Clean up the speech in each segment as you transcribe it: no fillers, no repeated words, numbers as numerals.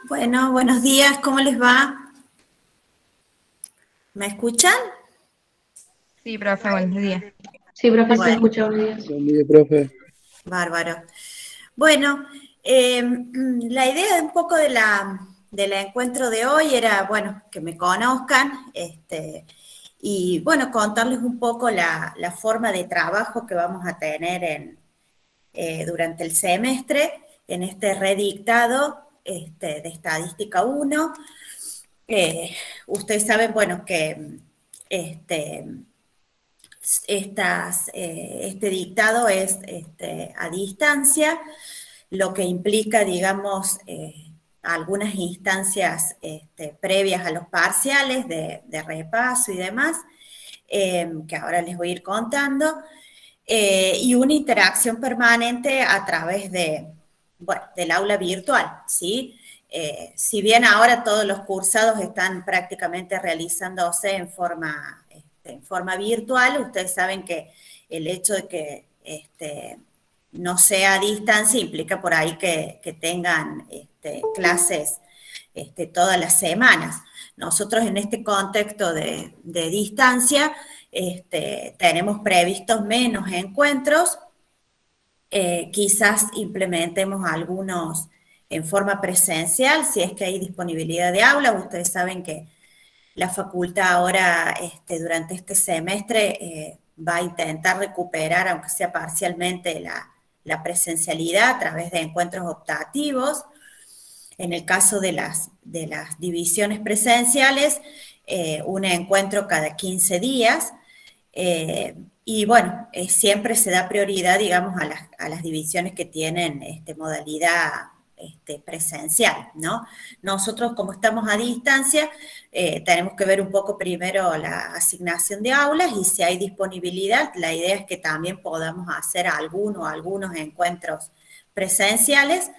Bueno, buenos días, ¿cómo les va? ¿Me escuchan? Sí, profe, buenos días. Sí, profe, se Bueno, escucha, buenos días. Buen día, profe. bárbaro. Bueno, la idea de un poco del encuentro de hoy era, bueno, que me conozcan, y bueno, contarles un poco la forma de trabajo que vamos a tener durante el semestre en este redictado de Estadística 1. Ustedes saben, bueno, que este, este dictado es a distancia, lo que implica, digamos, algunas instancias previas a los parciales de repaso y demás, que ahora les voy a ir contando, y una interacción permanente a través bueno, del aula virtual, ¿sí? Si bien ahora todos los cursados están prácticamente realizándose en forma virtual, ustedes saben que el hecho de que no sea a distancia implica por ahí que tengan clases todas las semanas. Nosotros en este contexto de distancia tenemos previstos menos encuentros, quizás implementemos algunos en forma presencial, si es que hay disponibilidad de aula. Ustedes saben que la facultad ahora, durante este semestre, va a intentar recuperar, aunque sea parcialmente, la presencialidad a través de encuentros optativos. En el caso de las divisiones presenciales, un encuentro cada 15 días. Y bueno, siempre se da prioridad, digamos, a las divisiones que tienen modalidad presencial, ¿no? Nosotros, como estamos a distancia, tenemos que ver un poco primero la asignación de aulas y si hay disponibilidad, la idea es que también podamos hacer algunos encuentros presenciales,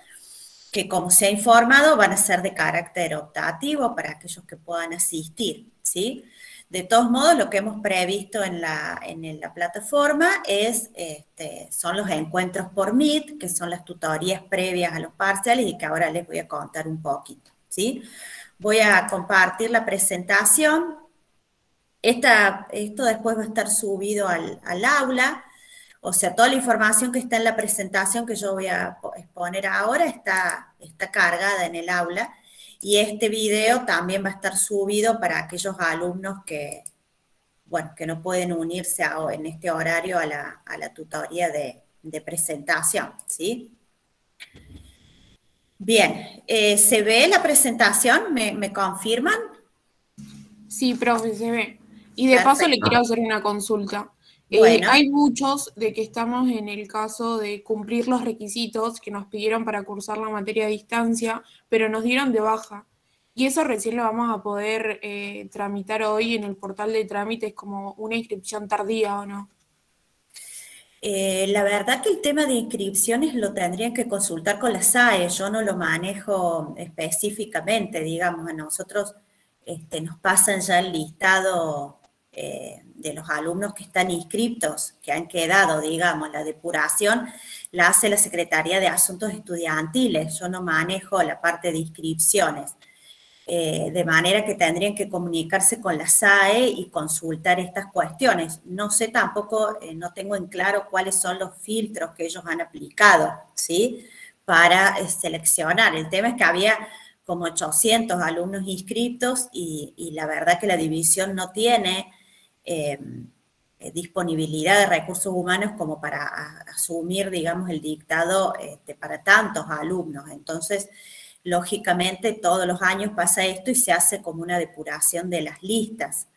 que como se ha informado van a ser de carácter optativo para aquellos que puedan asistir, ¿sí? De todos modos, lo que hemos previsto en la plataforma son los encuentros por Meet, que son las tutorías previas a los parciales y que ahora les voy a contar un poquito, ¿sí? Voy a compartir la presentación. Esto después va a estar subido al aula. O sea, toda la información que está en la presentación que yo voy a exponer ahora está cargada en el aula, y este video también va a estar subido para aquellos alumnos que, bueno, que no pueden unirse en este horario a la tutoría de presentación, ¿sí? Bien, ¿se ve la presentación? ¿Me confirman? Sí, profe, se ve. Y de Perfecto. paso le quiero hacer una consulta. Bueno. Hay muchos de que estamos en el caso de cumplir los requisitos que nos pidieron para cursar la materia a distancia, pero nos dieron de baja. Y eso recién lo vamos a poder tramitar hoy en el portal de trámites como una inscripción tardía, ¿o no? La verdad que el tema de inscripciones lo tendrían que consultar con la SAE, yo no lo manejo específicamente, digamos, a nosotros nos pasan ya el listado de los alumnos que están inscriptos, que han quedado, digamos, la depuración la hace la Secretaría de Asuntos Estudiantiles, yo no manejo la parte de inscripciones. De manera que tendrían que comunicarse con la SAE y consultar estas cuestiones. No sé tampoco, no tengo en claro cuáles son los filtros que ellos han aplicado, ¿sí? Para seleccionar. El tema es que había como 800 alumnos inscritos y la verdad que la división no tiene disponibilidad de recursos humanos como para asumir, digamos, el dictado para tantos alumnos. Entonces, lógicamente, todos los años pasa esto y se hace como una depuración de las listas.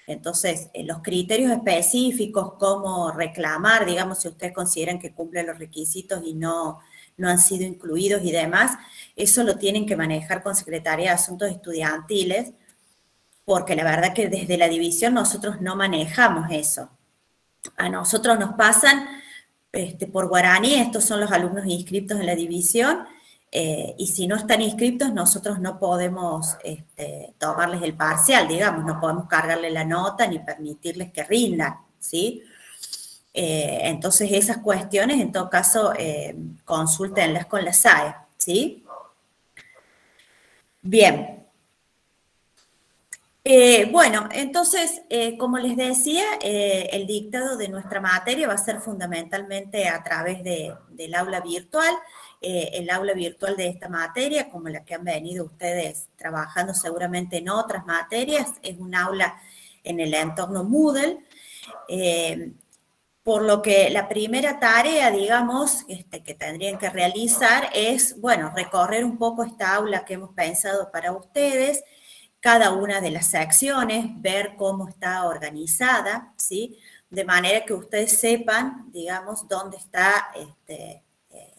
Entonces, los criterios específicos, cómo reclamar, digamos, si ustedes consideran que cumplen los requisitos y no han sido incluidos y demás, eso lo tienen que manejar con Secretaría de Asuntos Estudiantiles, porque la verdad que desde la división nosotros no manejamos eso. A nosotros nos pasan por guaraní, estos son los alumnos inscriptos en la división, y si no están inscriptos, nosotros no podemos tomarles el parcial, digamos, no podemos cargarle la nota ni permitirles que rindan, ¿sí? Entonces, esas cuestiones, en todo caso, consúltenlas con la SAE, ¿sí? Bien. Bueno, entonces, como les decía, el dictado de nuestra materia va a ser fundamentalmente a través del aula virtual. El aula virtual de esta materia, como la que han venido ustedes trabajando seguramente en otras materias, es un aula en el entorno Moodle. Por lo que la primera tarea, digamos, que tendrían que realizar es, bueno, recorrer un poco esta aula que hemos pensado para ustedes, cada una de las secciones, ver cómo está organizada, ¿sí? De manera que ustedes sepan, digamos, dónde están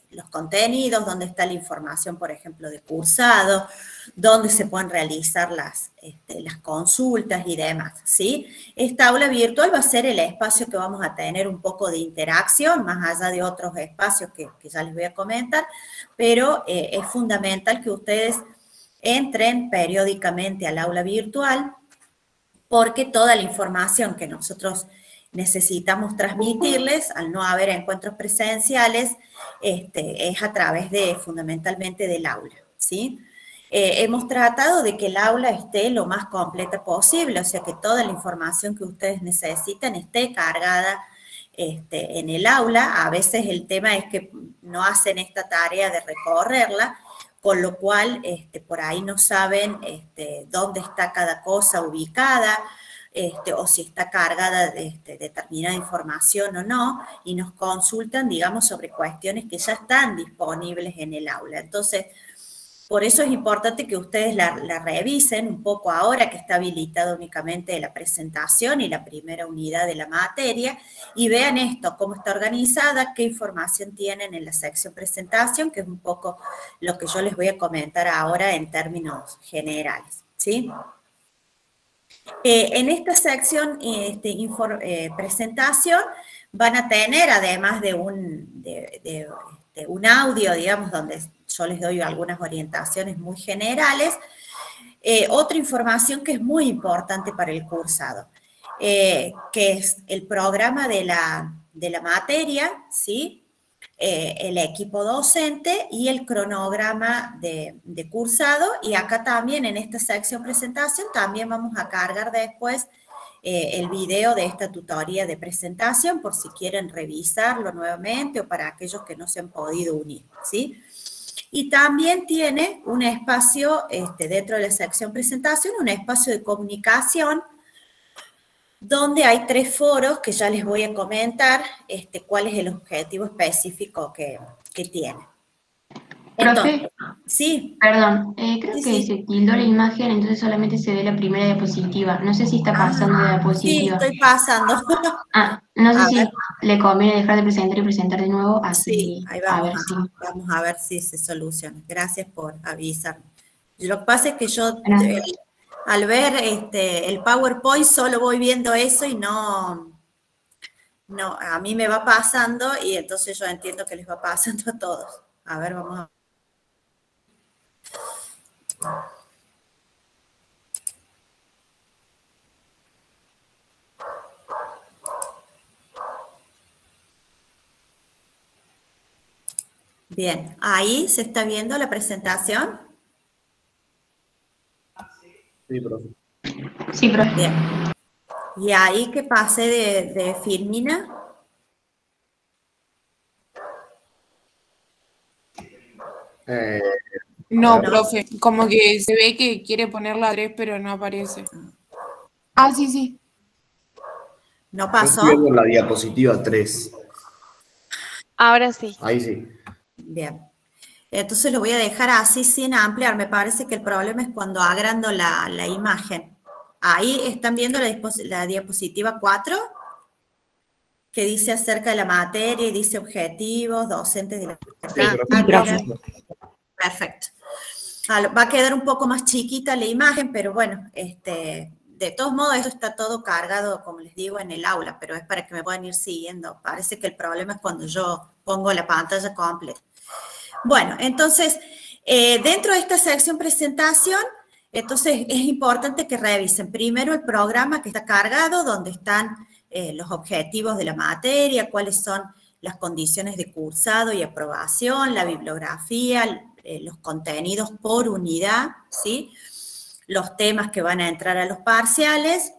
los contenidos, dónde está la información, por ejemplo, de cursado, dónde se pueden realizar las consultas y demás, ¿sí? Esta aula virtual va a ser el espacio que vamos a tener un poco de interacción, más allá de otros espacios que ya les voy a comentar, pero es fundamental que ustedes entren periódicamente al aula virtual, porque toda la información que nosotros necesitamos transmitirles, al no haber encuentros presenciales, es a través fundamentalmente del aula, ¿sí? Hemos tratado de que el aula esté lo más completa posible, o sea, que toda la información que ustedes necesitan esté cargada en el aula. A veces el tema es que no hacen esta tarea de recorrerla, con lo cual por ahí no saben dónde está cada cosa ubicada, o si está cargada de determinada información o no, y nos consultan, digamos, sobre cuestiones que ya están disponibles en el aula. Entonces, por eso es importante que ustedes la revisen un poco ahora que está habilitada únicamente la presentación y la primera unidad de la materia, y vean esto, cómo está organizada, qué información tienen en la sección presentación, que es un poco lo que yo les voy a comentar ahora en términos generales, ¿sí? En esta sección presentación van a tener, además de un audio, digamos, donde yo les doy algunas orientaciones muy generales, otra información que es muy importante para el cursado, que es el programa de la materia, ¿sí? El equipo docente y el cronograma de cursado, y acá también en esta sección presentación también vamos a cargar después el video de esta tutoría de presentación por si quieren revisarlo nuevamente o para aquellos que no se han podido unir, ¿sí? Y también tiene un espacio dentro de la sección presentación, un espacio de comunicación donde hay 3 foros que ya les voy a comentar cuál es el objetivo específico que tiene. Entonces, Profe, sí. perdón, creo que Sí. se tildó la imagen, entonces solamente se ve la primera diapositiva. No sé si está pasando de Sí, diapositiva. estoy pasando. No sé A si ver, le conviene dejar de presentar y presentar de nuevo, sí, así ahí a ver si. vamos a ver si se soluciona. Gracias por avisarme. Lo que pasa es que yo, Gracias. al ver el PowerPoint, solo voy viendo eso y no, a mí me va pasando y entonces yo entiendo que les va pasando a todos. A ver, vamos a... Bien, ahí se está viendo la presentación. Sí, profe. Sí, profe. Bien. Y ahí que pase de Filmina. No, No. profe, como que se ve que quiere poner la 3, pero no aparece. Ah, sí, sí. ¿No Yo pasó? estoy viendo la diapositiva 3. Ahora sí. Ahí sí. Bien. Entonces lo voy a dejar así sin ampliar. Me parece que el problema es cuando agrando la imagen. Ahí están viendo la diapositiva 4, que dice acerca de la materia y dice objetivos, docentes de la cátedra. Perfecto. Va a quedar un poco más chiquita la imagen, pero bueno, de todos modos esto está todo cargado, como les digo, en el aula, pero es para que me puedan ir siguiendo. Parece que el problema es cuando yo pongo la pantalla completa. Bueno, entonces, dentro de esta sección presentación, entonces es importante que revisen primero el programa que está cargado, donde están los objetivos de la materia, cuáles son las condiciones de cursado y aprobación, la bibliografía, los contenidos por unidad, ¿sí? Los temas que van a entrar a los parciales,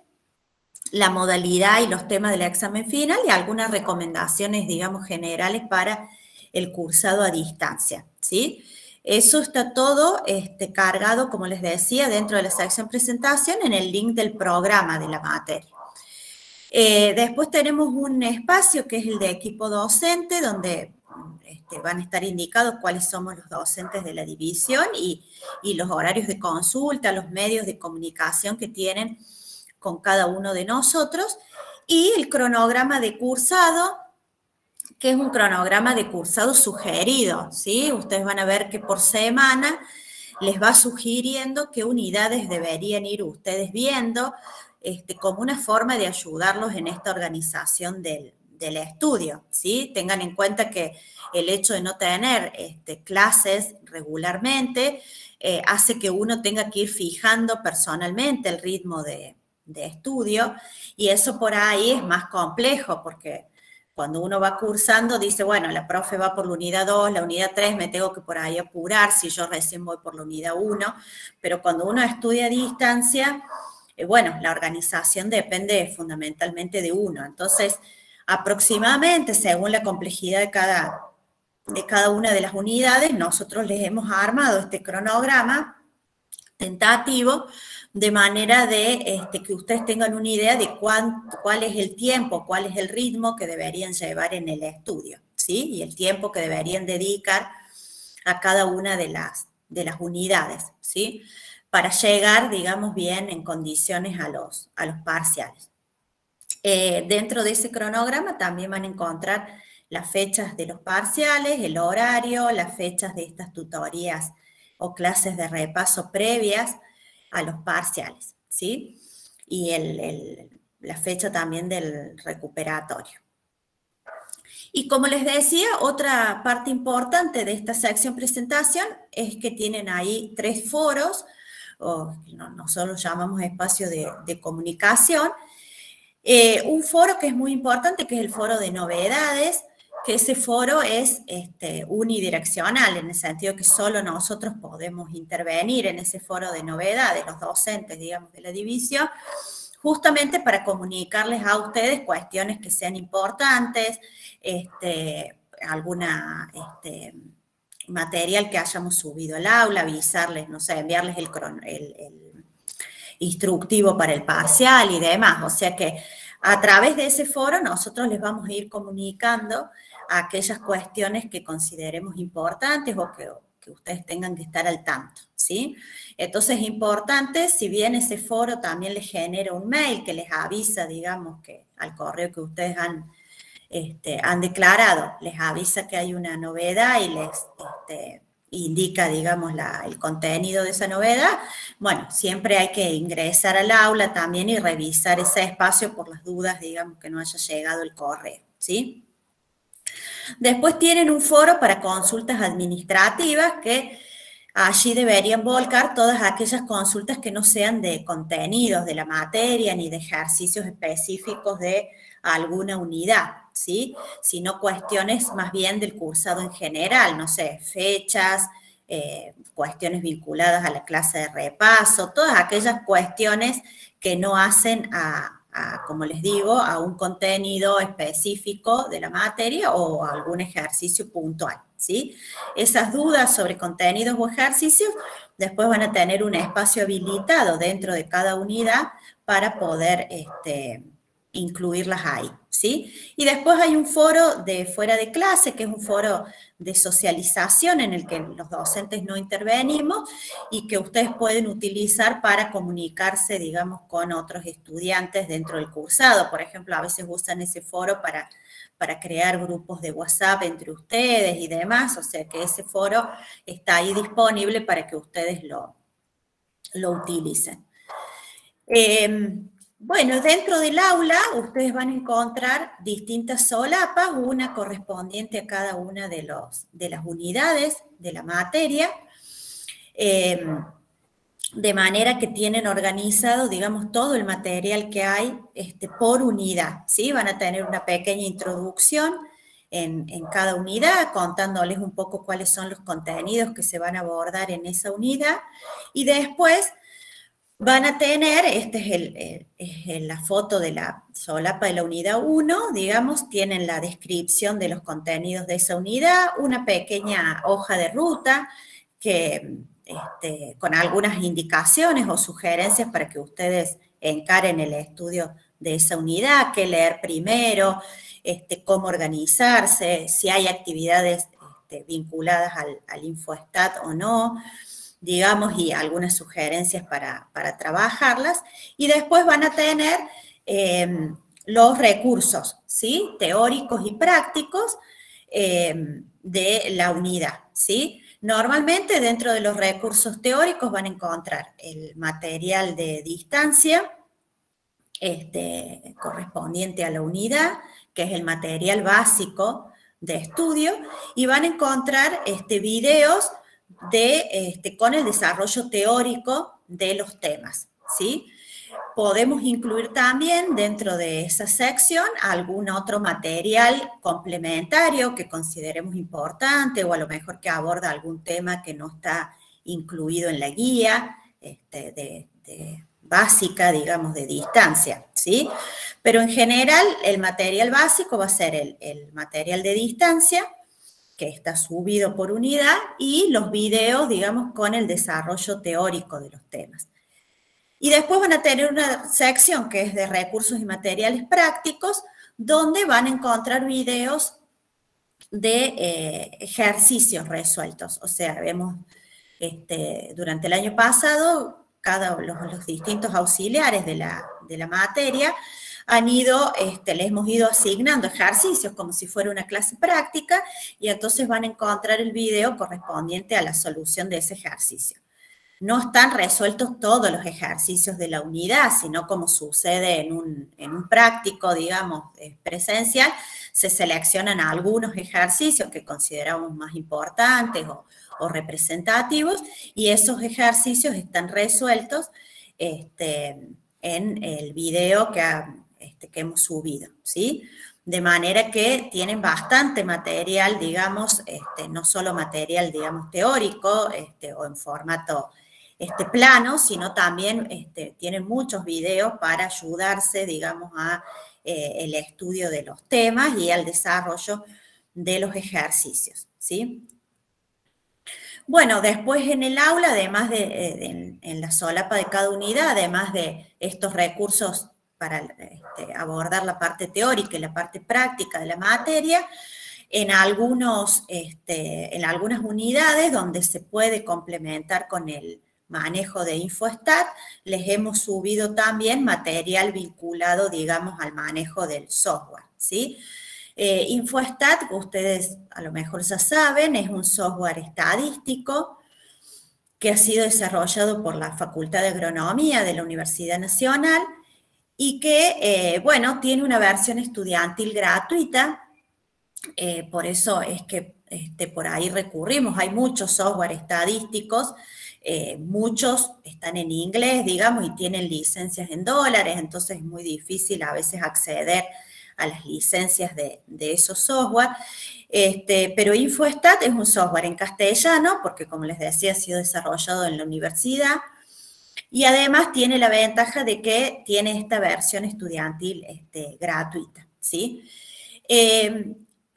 la modalidad y los temas del examen final y algunas recomendaciones, digamos, generales para el cursado a distancia, ¿sí? Eso está todo cargado, como les decía, dentro de la sección presentación en el link del programa de la materia. Después tenemos un espacio que es el de equipo docente, donde van a estar indicados cuáles somos los docentes de la división y los horarios de consulta, los medios de comunicación que tienen con cada uno de nosotros, y el cronograma de cursado, que es un cronograma de cursado sugerido, ¿sí? Ustedes van a ver que por semana les va sugiriendo qué unidades deberían ir ustedes viendo, como una forma de ayudarlos en esta organización del estudio, ¿sí? Tengan en cuenta que el hecho de no tener clases regularmente hace que uno tenga que ir fijando personalmente el ritmo de estudio, y eso por ahí es más complejo, porque cuando uno va cursando dice, bueno, la profe va por la unidad 2, la unidad 3, me tengo que por ahí apurar si yo recién voy por la unidad 1, pero cuando uno estudia a distancia, bueno, la organización depende fundamentalmente de uno. Entonces, aproximadamente, según la complejidad de cada una de las unidades, nosotros les hemos armado este cronograma tentativo, de manera de que ustedes tengan una idea de cuál es el tiempo, cuál es el ritmo que deberían llevar en el estudio, ¿sí? Y el tiempo que deberían dedicar a cada una de las unidades, ¿sí? Para llegar, digamos, bien en condiciones a los parciales. Dentro de ese cronograma también van a encontrar las fechas de los parciales, el horario, las fechas de estas tutorías o clases de repaso previas a los parciales, ¿sí? Y la fecha también del recuperatorio. Y como les decía, otra parte importante de esta sección presentación es que tienen ahí 3 foros, o nosotros los llamamos espacio de comunicación. Un foro que es muy importante, que es el foro de novedades, que ese foro es unidireccional, en el sentido que solo nosotros podemos intervenir en ese foro de novedades, los docentes, digamos, de la división, justamente para comunicarles a ustedes cuestiones que sean importantes, alguna material que hayamos subido al aula, avisarles, no sé, enviarles el instructivo para el parcial y demás. O sea que a través de ese foro nosotros les vamos a ir comunicando aquellas cuestiones que consideremos importantes o que ustedes tengan que estar al tanto, ¿sí? Entonces es importante, si bien ese foro también les genera un mail que les avisa, digamos, que al correo que ustedes han declarado, les avisa que hay una novedad y les indica, digamos, el contenido de esa novedad, bueno, siempre hay que ingresar al aula también y revisar ese espacio por las dudas, digamos, que no haya llegado el correo, ¿sí? Después tienen un foro para consultas administrativas, que allí deberían volcar todas aquellas consultas que no sean de contenidos de la materia ni de ejercicios específicos de alguna unidad, ¿sí? Sino cuestiones más bien del cursado en general, no sé, fechas, cuestiones vinculadas a la clase de repaso, todas aquellas cuestiones que no hacen como les digo, a un contenido específico de la materia o a algún ejercicio puntual, ¿sí? Esas dudas sobre contenidos o ejercicios después van a tener un espacio habilitado dentro de cada unidad para poder incluirlas ahí, ¿sí? Y después hay un foro de fuera de clase, que es un foro de socialización en el que los docentes no intervenimos y que ustedes pueden utilizar para comunicarse, digamos, con otros estudiantes dentro del cursado. Por ejemplo, a veces usan ese foro para crear grupos de WhatsApp entre ustedes y demás, o sea que ese foro está ahí disponible para que ustedes lo utilicen. Bueno, dentro del aula ustedes van a encontrar distintas solapas, una correspondiente a cada una de las unidades de la materia, de manera que tienen organizado, digamos, todo el material que hay por unidad, ¿sí? Van a tener una pequeña introducción en cada unidad, contándoles un poco cuáles son los contenidos que se van a abordar en esa unidad, y después van a tener, es la foto de la solapa de la unidad 1, digamos, tienen la descripción de los contenidos de esa unidad, una pequeña hoja de ruta que, con algunas indicaciones o sugerencias para que ustedes encaren el estudio de esa unidad, qué leer primero, cómo organizarse, si hay actividades vinculadas al InfoStat o no, digamos, y algunas sugerencias para trabajarlas, y después van a tener los recursos, ¿sí? Teóricos y prácticos de la unidad, ¿sí? Normalmente dentro de los recursos teóricos van a encontrar el material de distancia correspondiente a la unidad, que es el material básico de estudio, y van a encontrar videos con el desarrollo teórico de los temas, ¿sí? Podemos incluir también dentro de esa sección algún otro material complementario que consideremos importante o a lo mejor que aborda algún tema que no está incluido en la guía básica, digamos, de distancia, ¿sí? Pero en general el material básico va a ser el material de distancia, que está subido por unidad, y los videos, digamos, con el desarrollo teórico de los temas. Y después van a tener una sección que es de recursos y materiales prácticos, donde van a encontrar videos de ejercicios resueltos. O sea, vemos durante el año pasado, los distintos auxiliares de la materia han ido, les hemos ido asignando ejercicios como si fuera una clase práctica, y entonces van a encontrar el video correspondiente a la solución de ese ejercicio. No están resueltos todos los ejercicios de la unidad, sino como sucede en un práctico, digamos, presencial, se seleccionan algunos ejercicios que consideramos más importantes o representativos, y esos ejercicios están resueltos en el video que hemos subido, ¿sí? De manera que tienen bastante material, digamos, no solo material, digamos, teórico o en formato plano, sino también tienen muchos videos para ayudarse, digamos, a el estudio de los temas y al desarrollo de los ejercicios, ¿sí? Bueno, después en el aula, además en la solapa de cada unidad, además de estos recursos para abordar la parte teórica y la parte práctica de la materia, en algunas unidades donde se puede complementar con el manejo de InfoStat, les hemos subido también material vinculado, digamos, al manejo del software, ¿sí? InfoStat, ustedes a lo mejor ya saben, es un software estadístico que ha sido desarrollado por la Facultad de Agronomía de la Universidad Nacional y que, bueno, tiene una versión estudiantil gratuita, por eso es que por ahí recurrimos. Hay muchos software estadísticos, muchos están en inglés, digamos, y tienen licencias en dólares, entonces es muy difícil a veces acceder a las licencias de esos software, pero InfoStat es un software en castellano, porque como les decía, ha sido desarrollado en la universidad, y además tiene la ventaja de que tiene esta versión estudiantil gratuita, ¿sí?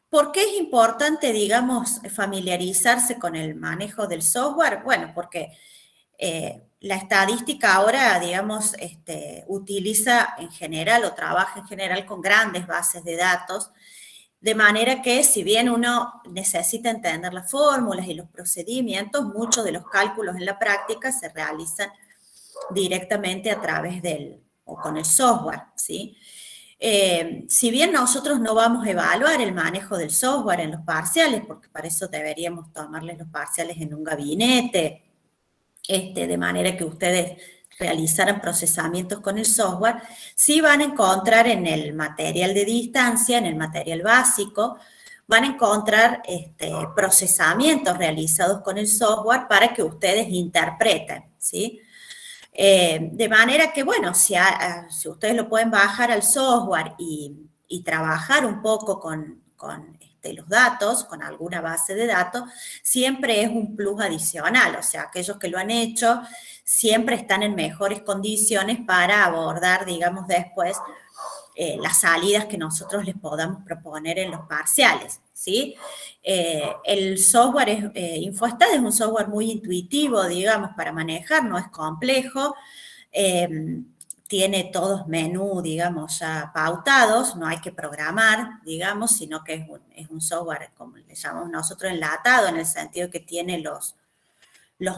¿Por qué es importante, digamos, familiarizarse con el manejo del software? Bueno, porque la estadística ahora, digamos, utiliza en general o trabaja en general con grandes bases de datos, de manera que si bien uno necesita entender las fórmulas y los procedimientos, muchos de los cálculos en la práctica se realizan directamente a través o con el software, ¿sí? Si bien nosotros no vamos a evaluar el manejo del software en los parciales, porque para eso deberíamos tomarles los parciales en un gabinete, de manera que ustedes realizaran procesamientos con el software, sí van a encontrar en el material de distancia, en el material básico, van a encontrar procesamientos realizados con el software para que ustedes interpreten, ¿sí? De manera que, bueno, si ustedes lo pueden bajar al software y trabajar un poco con los datos, con alguna base de datos, siempre es un plus adicional. O sea, aquellos que lo han hecho siempre están en mejores condiciones para abordar, digamos, después las salidas que nosotros les podamos proponer en los parciales, ¿sí? El software InfoStat es un software muy intuitivo, digamos, para manejar, no es complejo, tiene todos menús, digamos, ya pautados, no hay que programar, digamos, sino que es un software, como le llamamos nosotros, enlatado, en el sentido que tiene los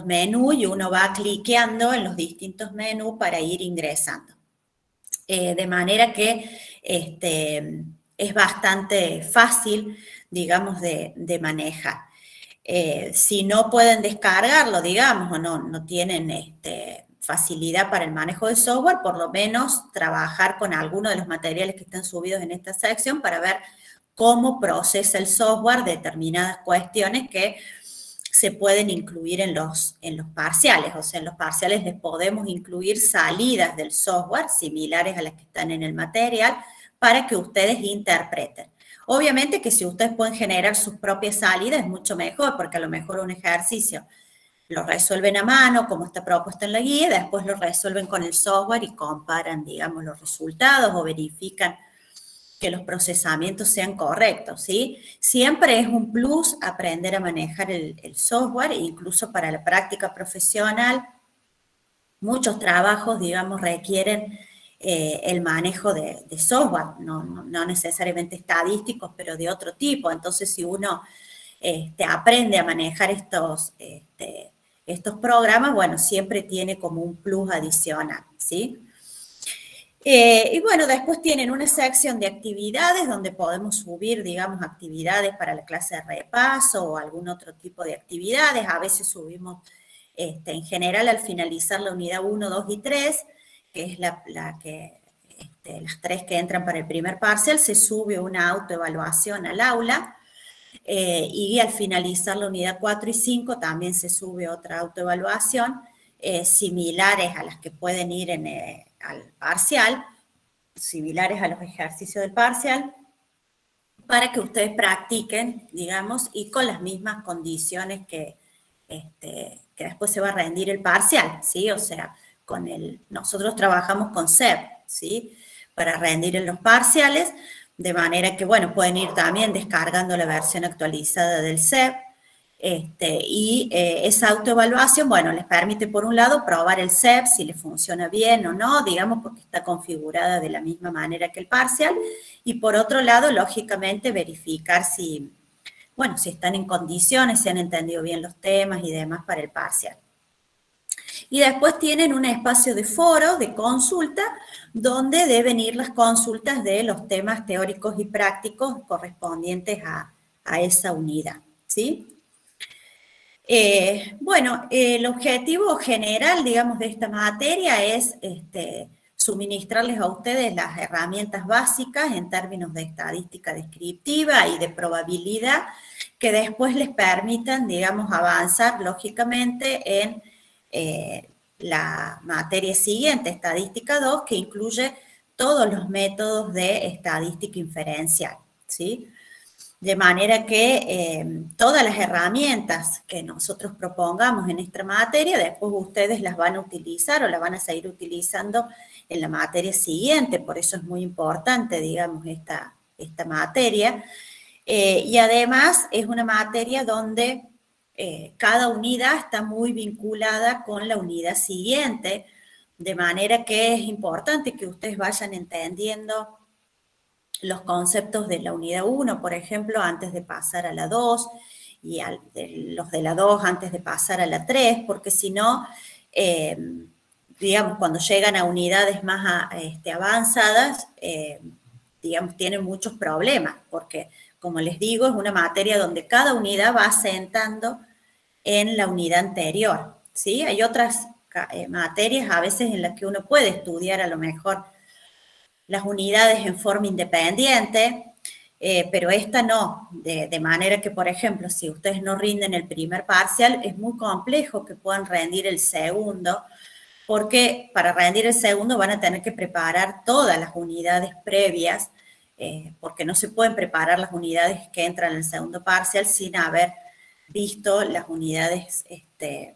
menús y uno va cliqueando en los distintos menús para ir ingresando. De manera que es bastante fácil, digamos, de manejar. Si no pueden descargarlo, digamos, o no tienen facilidad para el manejo de software, por lo menos trabajar con alguno de los materiales que están subidos en esta sección para ver cómo procesa el software determinadas cuestiones que se pueden incluir en los parciales. O sea, en los parciales les podemos incluir salidas del software similares a las que están en el material para que ustedes interpreten. Obviamente que si ustedes pueden generar sus propias salidas es mucho mejor, porque a lo mejor un ejercicio lo resuelven a mano, como está propuesto en la guía, y después lo resuelven con el software y comparan, digamos, los resultados o verifican que los procesamientos sean correctos, ¿sí? Siempre es un plus aprender a manejar el software, incluso para la práctica profesional. Muchos trabajos, digamos, requieren el manejo de software, no necesariamente estadísticos, pero de otro tipo. Entonces, si uno aprende a manejar estos programas, bueno, siempre tiene como un plus adicional, ¿sí? Y bueno, después tienen una sección de actividades donde podemos subir, digamos, actividades para la clase de repaso o algún otro tipo de actividades. A veces subimos, en general, al finalizar la unidad 1, 2 y 3, que es las tres que entran para el primer parcial, se sube una autoevaluación al aula. Y al finalizar la unidad 4 y 5 también se sube otra autoevaluación, similares a las que pueden ir al parcial, similares a los ejercicios del parcial, para que ustedes practiquen, digamos, y con las mismas condiciones que después se va a rendir el parcial, ¿sí? O sea, nosotros trabajamos con CEP, ¿sí? Para rendir en los parciales, de manera que, bueno, pueden ir también descargando la versión actualizada del CEP, y esa autoevaluación, bueno, les permite, por un lado, probar el CEP, si les funciona bien o no, digamos, porque está configurada de la misma manera que el parcial, y por otro lado, lógicamente, verificar si están en condiciones, si han entendido bien los temas y demás para el parcial. Y después tienen un espacio de foro, de consulta, donde deben ir las consultas de los temas teóricos y prácticos correspondientes a esa unidad, ¿sí? El objetivo general, digamos, de esta materia es suministrarles a ustedes las herramientas básicas en términos de estadística descriptiva y de probabilidad que después les permitan, digamos, avanzar lógicamente en la materia siguiente, estadística 2, que incluye todos los métodos de estadística inferencial, ¿sí? De manera que todas las herramientas que nosotros propongamos en esta materia, después ustedes las van a utilizar o las van a seguir utilizando en la materia siguiente. Por eso es muy importante, digamos, esta materia. Y además es una materia donde cada unidad está muy vinculada con la unidad siguiente, de manera que es importante que ustedes vayan entendiendo los conceptos de la unidad 1, por ejemplo, antes de pasar a la 2, y los de la 2 antes de pasar a la 3, porque si no, digamos, cuando llegan a unidades más avanzadas, digamos, tienen muchos problemas, porque, como les digo, es una materia donde cada unidad va asentando en la unidad anterior, ¿sí? Hay otras materias a veces en las que uno puede estudiar a lo mejor las unidades en forma independiente, pero esta no, de manera que, por ejemplo, si ustedes no rinden el primer parcial, es muy complejo que puedan rendir el segundo, porque para rendir el segundo van a tener que preparar todas las unidades previas porque no se pueden preparar las unidades que entran en el segundo parcial sin haber visto las unidades que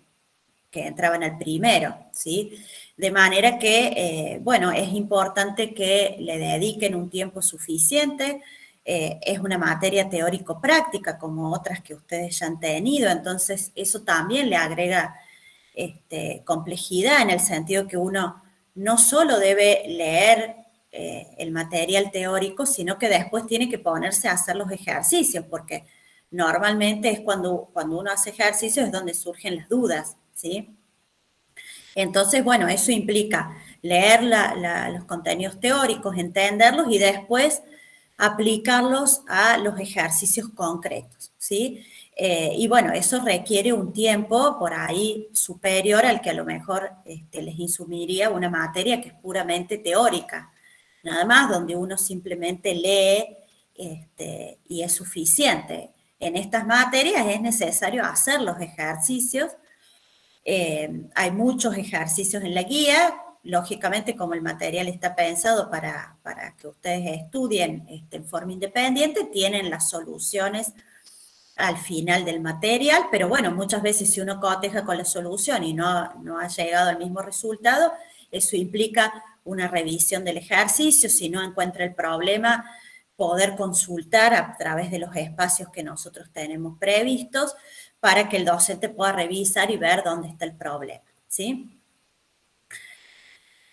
entraban al primero, ¿sí? De manera que, bueno, es importante que le dediquen un tiempo suficiente. Es una materia teórico-práctica como otras que ustedes ya han tenido, entonces eso también le agrega complejidad en el sentido que uno no solo debe leer el material teórico, sino que después tiene que ponerse a hacer los ejercicios, porque normalmente es cuando uno hace ejercicios es donde surgen las dudas, ¿sí? Entonces, bueno, eso implica leer los contenidos teóricos, entenderlos y después aplicarlos a los ejercicios concretos, ¿sí? Y bueno, eso requiere un tiempo por ahí superior al que a lo mejor les insumiría una materia que es puramente teórica, nada más, donde uno simplemente lee y es suficiente. En estas materias es necesario hacer los ejercicios. Hay muchos ejercicios en la guía, lógicamente como el material está pensado para que ustedes estudien en forma independiente, tienen las soluciones al final del material, pero bueno, muchas veces si uno coteja con la solución y no ha llegado al mismo resultado, eso implica una revisión del ejercicio, si no encuentra el problema, poder consultar a través de los espacios que nosotros tenemos previstos para que el docente pueda revisar y ver dónde está el problema, ¿sí?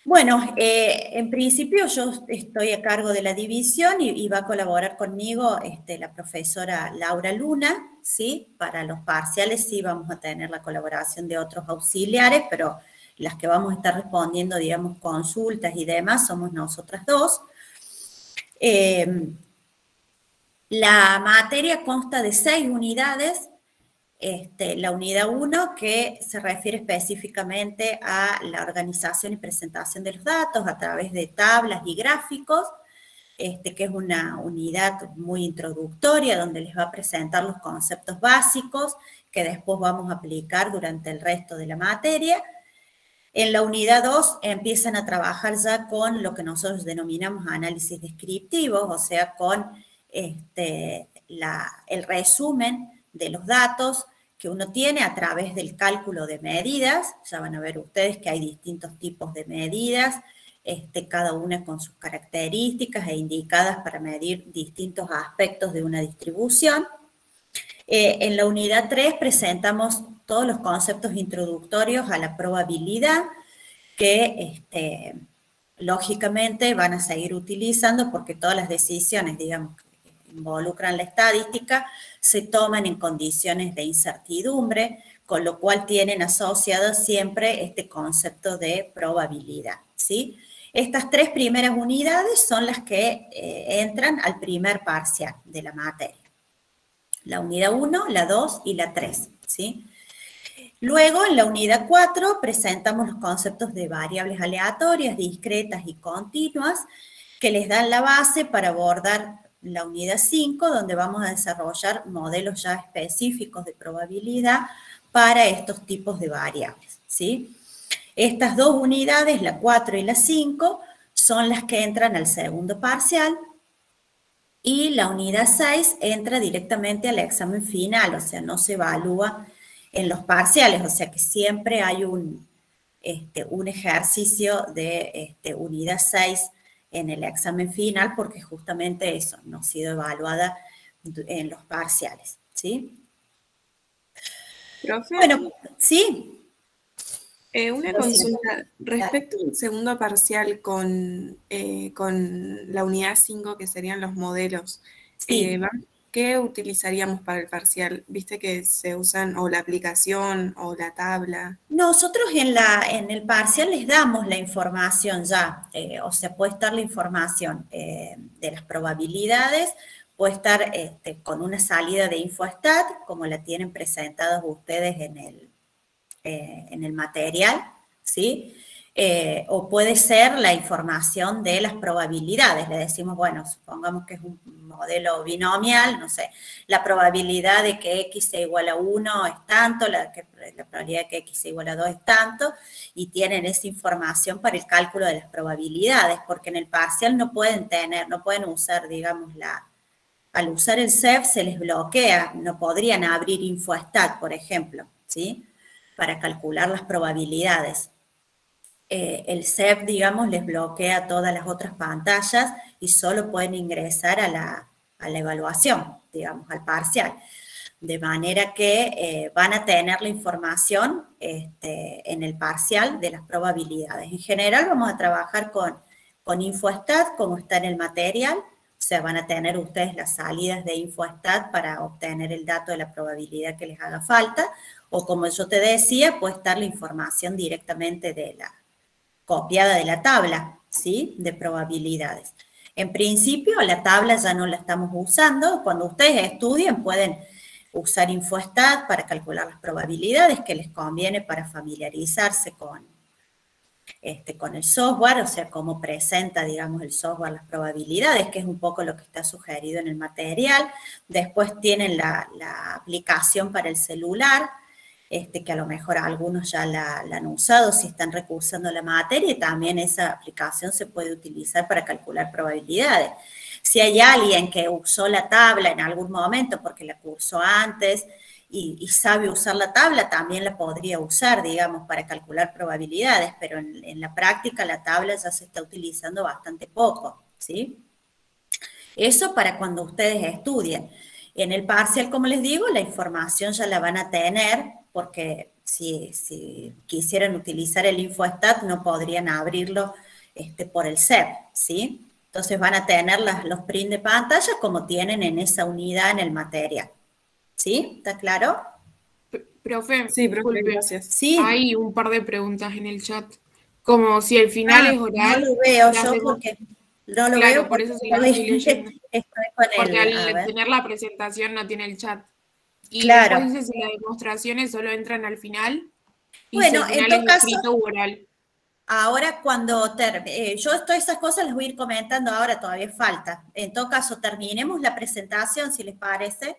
Bueno, en principio yo estoy a cargo de la división y va a colaborar conmigo la profesora Laura Luna, ¿sí? Para los parciales sí vamos a tener la colaboración de otros auxiliares, pero las que vamos a estar respondiendo, digamos, consultas y demás, somos nosotras dos. La materia consta de 6 unidades. La unidad 1, que se refiere específicamente a la organización y presentación de los datos a través de tablas y gráficos, que es una unidad muy introductoria donde les va a presentar los conceptos básicos que después vamos a aplicar durante el resto de la materia. En la unidad 2 empiezan a trabajar ya con lo que nosotros denominamos análisis descriptivos, o sea, con el resumen de los datos que uno tiene a través del cálculo de medidas. Ya van a ver ustedes que hay distintos tipos de medidas, cada una con sus características e indicadas para medir distintos aspectos de una distribución. En la unidad 3 presentamos todos los conceptos introductorios a la probabilidad que lógicamente van a seguir utilizando porque todas las decisiones, digamos, que involucran la estadística se toman en condiciones de incertidumbre, con lo cual tienen asociado siempre este concepto de probabilidad, ¿sí? Estas 3 primeras unidades son las que entran al primer parcial de la materia. La unidad 1, la 2 y la 3, ¿sí? Luego, en la unidad 4, presentamos los conceptos de variables aleatorias, discretas y continuas, que les dan la base para abordar la unidad 5, donde vamos a desarrollar modelos ya específicos de probabilidad para estos tipos de variables, ¿sí? Estas 2 unidades, la 4 y la 5, son las que entran al segundo parcial, y la unidad 6 entra directamente al examen final, o sea, no se evalúa en los parciales, o sea que siempre hay un ejercicio de unidad 6 en el examen final, porque justamente eso no ha sido evaluada en los parciales, ¿sí? Profe, Bueno, sí. Una consulta. Respecto al segundo parcial con la unidad 5, que serían los modelos, Sí. ¿qué utilizaríamos para el parcial? ¿Viste que se usan o la aplicación o la tabla? Nosotros en el parcial les damos la información ya, o sea, puede estar la información de las probabilidades, puede estar con una salida de InfoStat, como la tienen presentados ustedes en el material, ¿sí? o puede ser la información de las probabilidades. Le decimos, bueno, supongamos que es un modelo binomial, no sé, la probabilidad de que x sea igual a 1 es tanto, la probabilidad de que x sea igual a 2 es tanto, y tienen esa información para el cálculo de las probabilidades, porque en el parcial no pueden usar, digamos, al usar el CEF se les bloquea, no podrían abrir InfoStat, por ejemplo, ¿sí? Para calcular las probabilidades. El CEF, digamos, les bloquea todas las otras pantallas y solo pueden ingresar a la evaluación, digamos, al parcial. De manera que van a tener la información en el parcial de las probabilidades. En general vamos a trabajar con InfoStat, como está en el material, o sea, van a tener ustedes las salidas de InfoStat para obtener el dato de la probabilidad que les haga falta, o como yo te decía, puede estar la información directamente copiada de la tabla, ¿sí? De probabilidades. En principio, la tabla ya no la estamos usando. Cuando ustedes estudien, pueden usar InfoStat para calcular las probabilidades que les conviene para familiarizarse con el software, o sea, cómo presenta, digamos, el software las probabilidades, que es un poco lo que está sugerido en el material. Después tienen la aplicación para el celular, que a lo mejor algunos ya la han usado si están recursando la materia, y también esa aplicación se puede utilizar para calcular probabilidades. Si hay alguien que usó la tabla en algún momento porque la cursó antes y sabe usar la tabla, también la podría usar, digamos, para calcular probabilidades, pero en la práctica la tabla ya se está utilizando bastante poco, ¿sí? Eso para cuando ustedes estudien. En el parcial, como les digo, la información ya la van a tener, porque si quisieran utilizar el InfoStat no podrían abrirlo por el CEP, ¿sí? Entonces van a tener los prints de pantalla como tienen en esa unidad en el material. ¿Sí? ¿Está claro? Profe, Sí, profe, disculpe. gracias. Sí. Hay un par de preguntas en el chat. Como si el final es oral. No lo veo yo porque no lo claro, veo. por eso se lo estoy leyendo. Estoy con porque el, al tener la presentación no tiene el chat. Y claro. después dice si las demostraciones solo entran al final. Y Bueno, si el final en todo es escrito u oral. Ahora cuando yo todas esas cosas las voy a ir comentando ahora, todavía falta. En todo caso, terminemos la presentación, si les parece,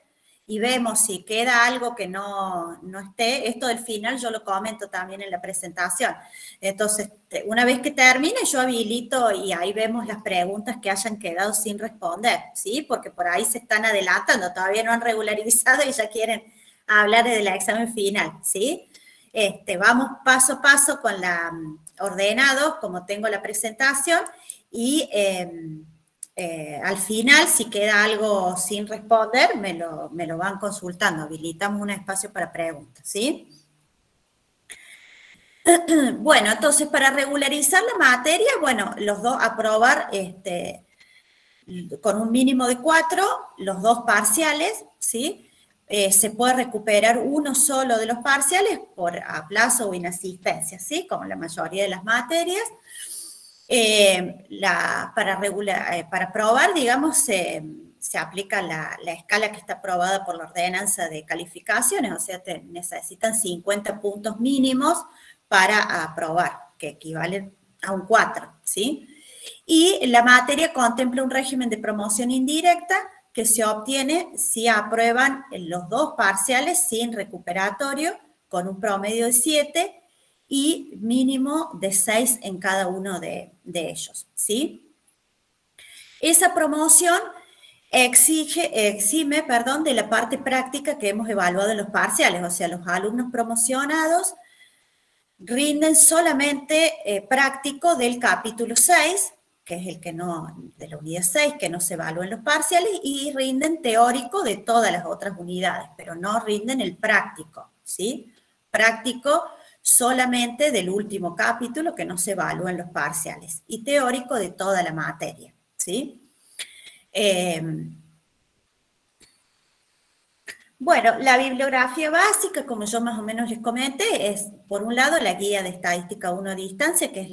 y vemos si queda algo que no esté. Esto del final yo lo comento también en la presentación. Entonces, una vez que termine, yo habilito y ahí vemos las preguntas que hayan quedado sin responder, ¿sí? Porque por ahí se están adelantando, todavía no han regularizado y ya quieren hablar del examen final, ¿sí? Vamos paso a paso con ordenados, como tengo la presentación, y al final, si queda algo sin responder, me lo van consultando. Habilitamos un espacio para preguntas, ¿sí? Bueno, entonces, para regularizar la materia, bueno, los dos aprobar con un mínimo de 4, los dos parciales, ¿sí? Se puede recuperar uno solo de los parciales por aplazo o inasistencia, ¿sí? Como la mayoría de las materias. Para aprobar, digamos, se aplica la escala que está aprobada por la ordenanza de calificaciones, o sea, necesitan 50 puntos mínimos para aprobar, que equivalen a un 4, ¿sí? Y la materia contempla un régimen de promoción indirecta que se obtiene si aprueban los dos parciales sin recuperatorio, con un promedio de 7 y mínimo de 6 en cada uno de ellos, ¿sí? Esa promoción exime de la parte práctica que hemos evaluado en los parciales, o sea, los alumnos promocionados rinden solamente práctico del capítulo 6, que es el que de la unidad 6, que no se evalúa en los parciales, y rinden teórico de todas las otras unidades, pero no rinden el práctico, ¿sí? Práctico solamente del último capítulo, que no se evalúa en los parciales, y teórico de toda la materia, ¿sí? Bueno, la bibliografía básica, como yo más o menos les comenté, es, por un lado, la guía de estadística 1 a distancia, que es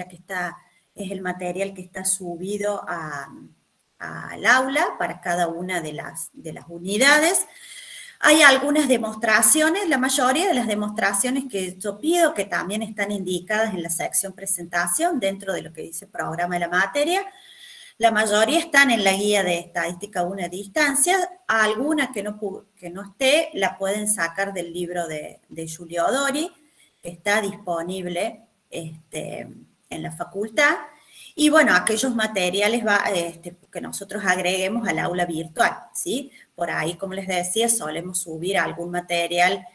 es el material que está subido al aula para cada una de las unidades. Hay algunas demostraciones, la mayoría de las demostraciones que yo pido, que también están indicadas en la sección presentación, dentro de lo que dice programa de la materia, la mayoría están en la guía de estadística 1 a distancia. Alguna que no esté, la pueden sacar del libro de Giulio Dori, que está disponible en la facultad. Y bueno, aquellos materiales que nosotros agreguemos al aula virtual, ¿sí? Por ahí, como les decía, solemos subir algún material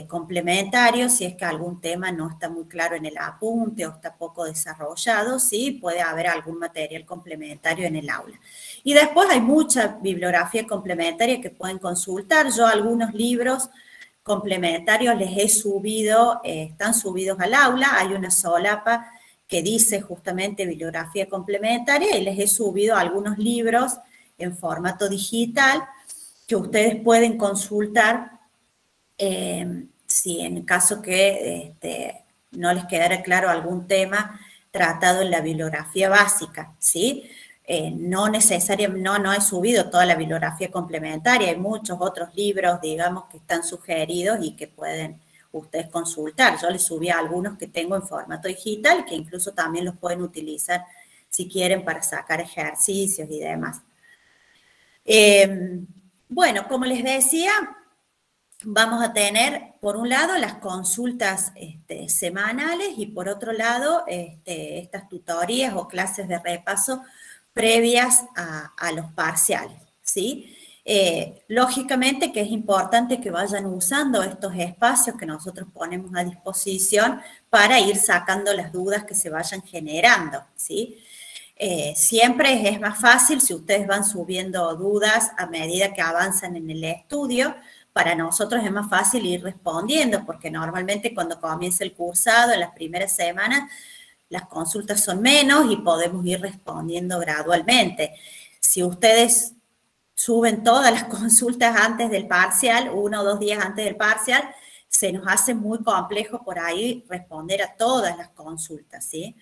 complementario, si es que algún tema no está muy claro en el apunte o está poco desarrollado, ¿sí? Puede haber algún material complementario en el aula. Y después hay mucha bibliografía complementaria que pueden consultar. Yo algunos libros complementarios les he subido, están subidos al aula, hay una solapa que dice justamente bibliografía complementaria y les he subido algunos libros en formato digital que ustedes pueden consultar si en caso que no les quedara claro algún tema tratado en la bibliografía básica, ¿sí? No necesariamente, no he subido toda la bibliografía complementaria, hay muchos otros libros, digamos, que están sugeridos y que pueden ustedes consultar. Yo les subí a algunos que tengo en formato digital, que incluso también los pueden utilizar si quieren para sacar ejercicios y demás. Bueno, como les decía, vamos a tener, por un lado, las consultas semanales y por otro lado, estas tutorías o clases de repaso previas a los parciales, ¿sí? Lógicamente que es importante que vayan usando estos espacios que nosotros ponemos a disposición para ir sacando las dudas que se vayan generando, ¿sí? Siempre es más fácil si ustedes van subiendo dudas a medida que avanzan en el estudio. Para nosotros es más fácil ir respondiendo, porque normalmente cuando comienza el cursado, en las primeras semanas, las consultas son menos y podemos ir respondiendo gradualmente. Si ustedes suben todas las consultas antes del parcial, 1 o 2 días antes del parcial, se nos hace muy complejo por ahí responder a todas las consultas, ¿sí?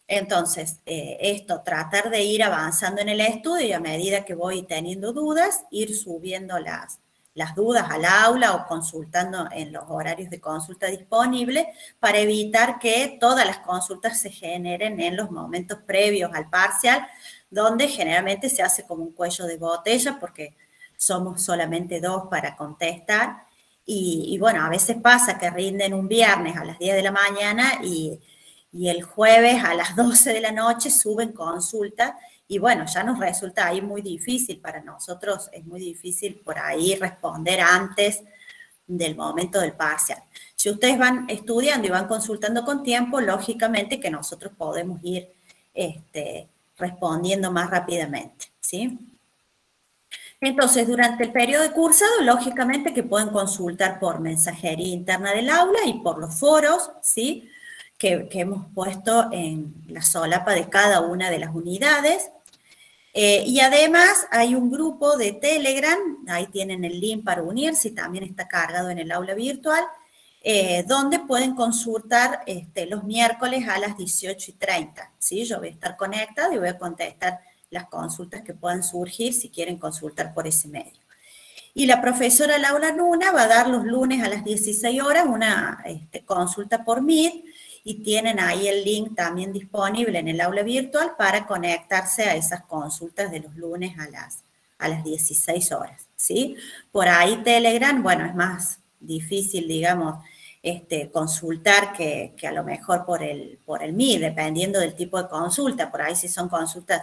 Entonces, tratar de ir avanzando en el estudio y a medida que voy teniendo dudas, ir subiendo las dudas al aula o consultando en los horarios de consulta disponibles para evitar que todas las consultas se generen en los momentos previos al parcial, donde generalmente se hace como un cuello de botella porque somos solamente 2 para contestar. Y bueno, a veces pasa que rinden un viernes a las 10 de la mañana y el jueves a las 12 de la noche suben consultas. Y bueno, ya nos resulta ahí muy difícil para nosotros, es muy difícil por ahí responder antes del momento del parcial. Si ustedes van estudiando y van consultando con tiempo, lógicamente que nosotros podemos ir respondiendo más rápidamente, ¿sí? Entonces, durante el periodo de cursado, lógicamente que pueden consultar por mensajería interna del aula y por los foros, ¿sí? Que hemos puesto en la solapa de cada una de las unidades. Y además hay un grupo de Telegram, ahí tienen el link para unirse y también está cargado en el aula virtual, donde pueden consultar los miércoles a las 18:30, ¿sí? Yo voy a estar conectada y voy a contestar las consultas que puedan surgir si quieren consultar por ese medio. Y la profesora Laura Luna va a dar los lunes a las 16 horas una consulta por Meet, y tienen ahí el link también disponible en el aula virtual para conectarse a esas consultas de los lunes a las 16 horas, ¿sí? Por ahí Telegram, bueno, es más difícil, digamos, consultar que a lo mejor por el Meet, dependiendo del tipo de consulta. Por ahí si son consultas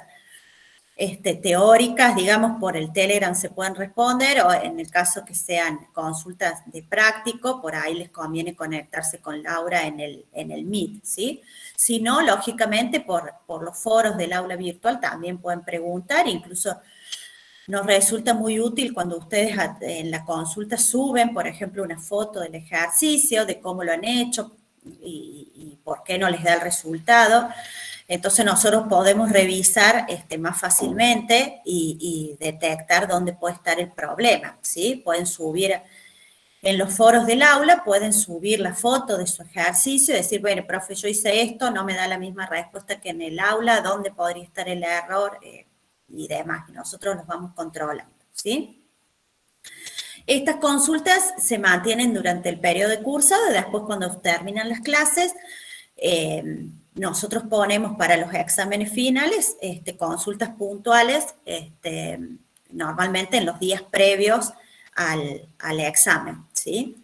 teóricas, digamos, por el Telegram se pueden responder, o en el caso que sean consultas de práctico, por ahí les conviene conectarse con Laura en el Meet, ¿sí? Si no, lógicamente, por los foros del aula virtual también pueden preguntar, incluso nos resulta muy útil cuando ustedes en la consulta suben, por ejemplo, una foto del ejercicio, de cómo lo han hecho y por qué no les da el resultado. Entonces nosotros podemos revisar más fácilmente y detectar dónde puede estar el problema, ¿sí? Pueden subir en los foros del aula, pueden subir la foto de su ejercicio y decir, bueno, profe, yo hice esto, no me da la misma respuesta que en el aula, ¿dónde podría estar el error? Y demás, y nosotros los vamos controlando, ¿sí? Estas consultas se mantienen durante el periodo de cursado y después cuando terminan las clases, nosotros ponemos para los exámenes finales consultas puntuales, normalmente en los días previos al examen, ¿sí?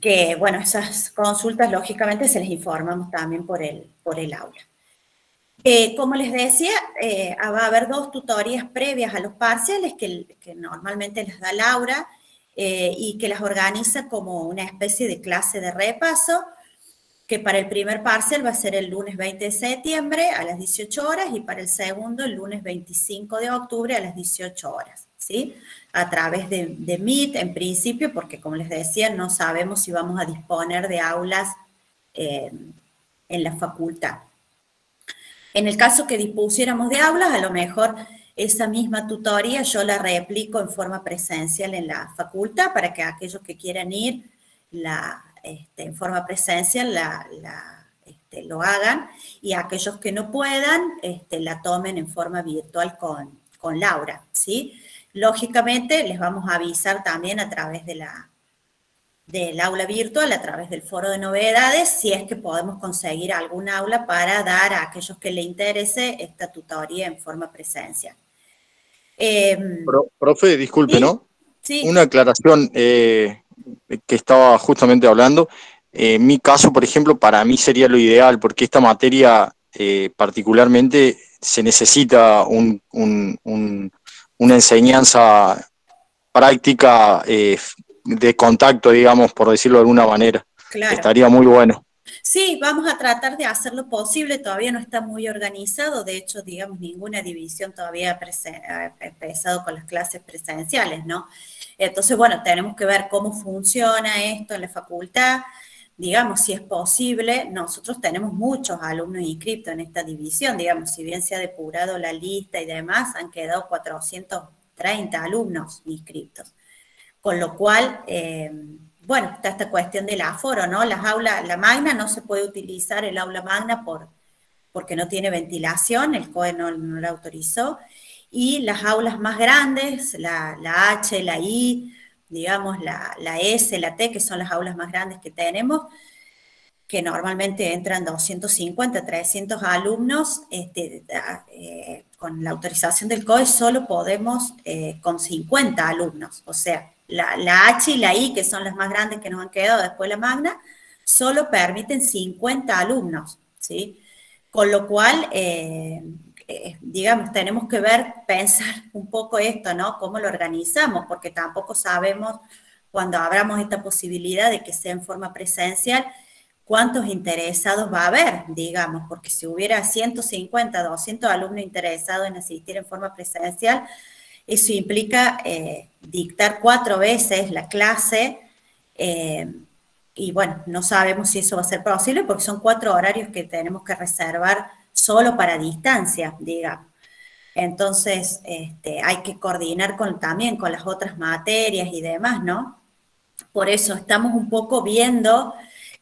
Que, bueno, esas consultas lógicamente se les informamos también por el aula. Como les decía, va a haber 2 tutorías previas a los parciales que normalmente les da Laura y que las organiza como una especie de clase de repaso, que para el primer parcial va a ser el lunes 20 de septiembre a las 18 horas y para el segundo el lunes 25 de octubre a las 18 horas, ¿sí? A través de Meet en principio, porque como les decía, no sabemos si vamos a disponer de aulas en la facultad. En el caso que dispusiéramos de aulas, a lo mejor esa misma tutoría yo la replico en forma presencial en la facultad para que aquellos que quieran ir en forma presencial lo hagan y aquellos que no puedan la tomen en forma virtual con Laura, ¿sí? Lógicamente les vamos a avisar también a través del aula virtual, a través del foro de novedades, si es que podemos conseguir algún aula para dar a aquellos que les interese esta tutoría en forma presencial. Profe, disculpe, ¿sí? ¿no? Sí. Una aclaración que estaba justamente hablando. En mi caso, por ejemplo, para mí sería lo ideal, porque esta materia particularmente se necesita una enseñanza práctica de contacto, digamos, por decirlo de alguna manera. Claro. Estaría muy bueno. Sí, vamos a tratar de hacer lo posible, todavía no está muy organizado, de hecho, digamos, ninguna división todavía ha empezado con las clases presenciales, ¿no? Entonces, bueno, tenemos que ver cómo funciona esto en la facultad, digamos, si es posible. Nosotros tenemos muchos alumnos inscritos en esta división, digamos, si bien se ha depurado la lista y demás, han quedado 430 alumnos inscritos. Con lo cual, bueno, está esta cuestión del aforo, ¿no? La magna no se puede utilizar el aula magna porque no tiene ventilación, el COE no la autorizó, y las aulas más grandes, la H, la I, digamos, la S, la T, que son las aulas más grandes que tenemos, que normalmente entran 250, 300 alumnos, con la autorización del COE solo podemos con 50 alumnos, o sea, la H y la I, que son las más grandes que nos han quedado después de la magna, solo permiten 50 alumnos, ¿sí? Con lo cual, digamos, tenemos que pensar un poco esto, ¿no? Cómo lo organizamos, porque tampoco sabemos, cuando abramos esta posibilidad de que sea en forma presencial, cuántos interesados va a haber, digamos, porque si hubiera 150, 200 alumnos interesados en asistir en forma presencial, eso implica dictar 4 veces la clase y bueno, no sabemos si eso va a ser posible porque son 4 horarios que tenemos que reservar solo para distancia, digamos. Entonces, hay que coordinar también con las otras materias y demás, ¿no? Por eso estamos un poco viendo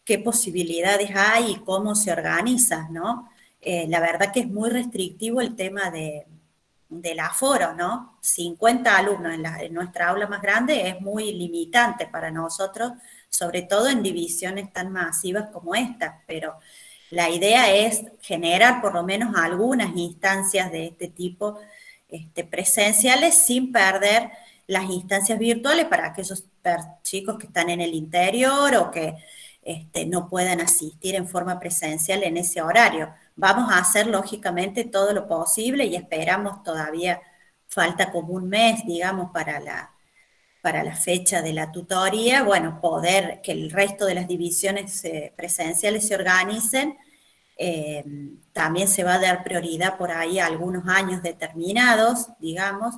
qué posibilidades hay y cómo se organiza, ¿no? La verdad que es muy restrictivo el tema del aforo, ¿no? 50 alumnos en nuestra aula más grande es muy limitante para nosotros, sobre todo en divisiones tan masivas como esta, pero la idea es generar por lo menos algunas instancias de este tipo presenciales sin perder las instancias virtuales para aquellos chicos que están en el interior o que no puedan asistir en forma presencial en ese horario. Vamos a hacer lógicamente todo lo posible y esperamos todavía, falta como un mes, digamos, para la fecha de la tutoría, bueno, poder que el resto de las divisiones presenciales se organicen. También se va a dar prioridad por ahí a algunos años determinados, digamos.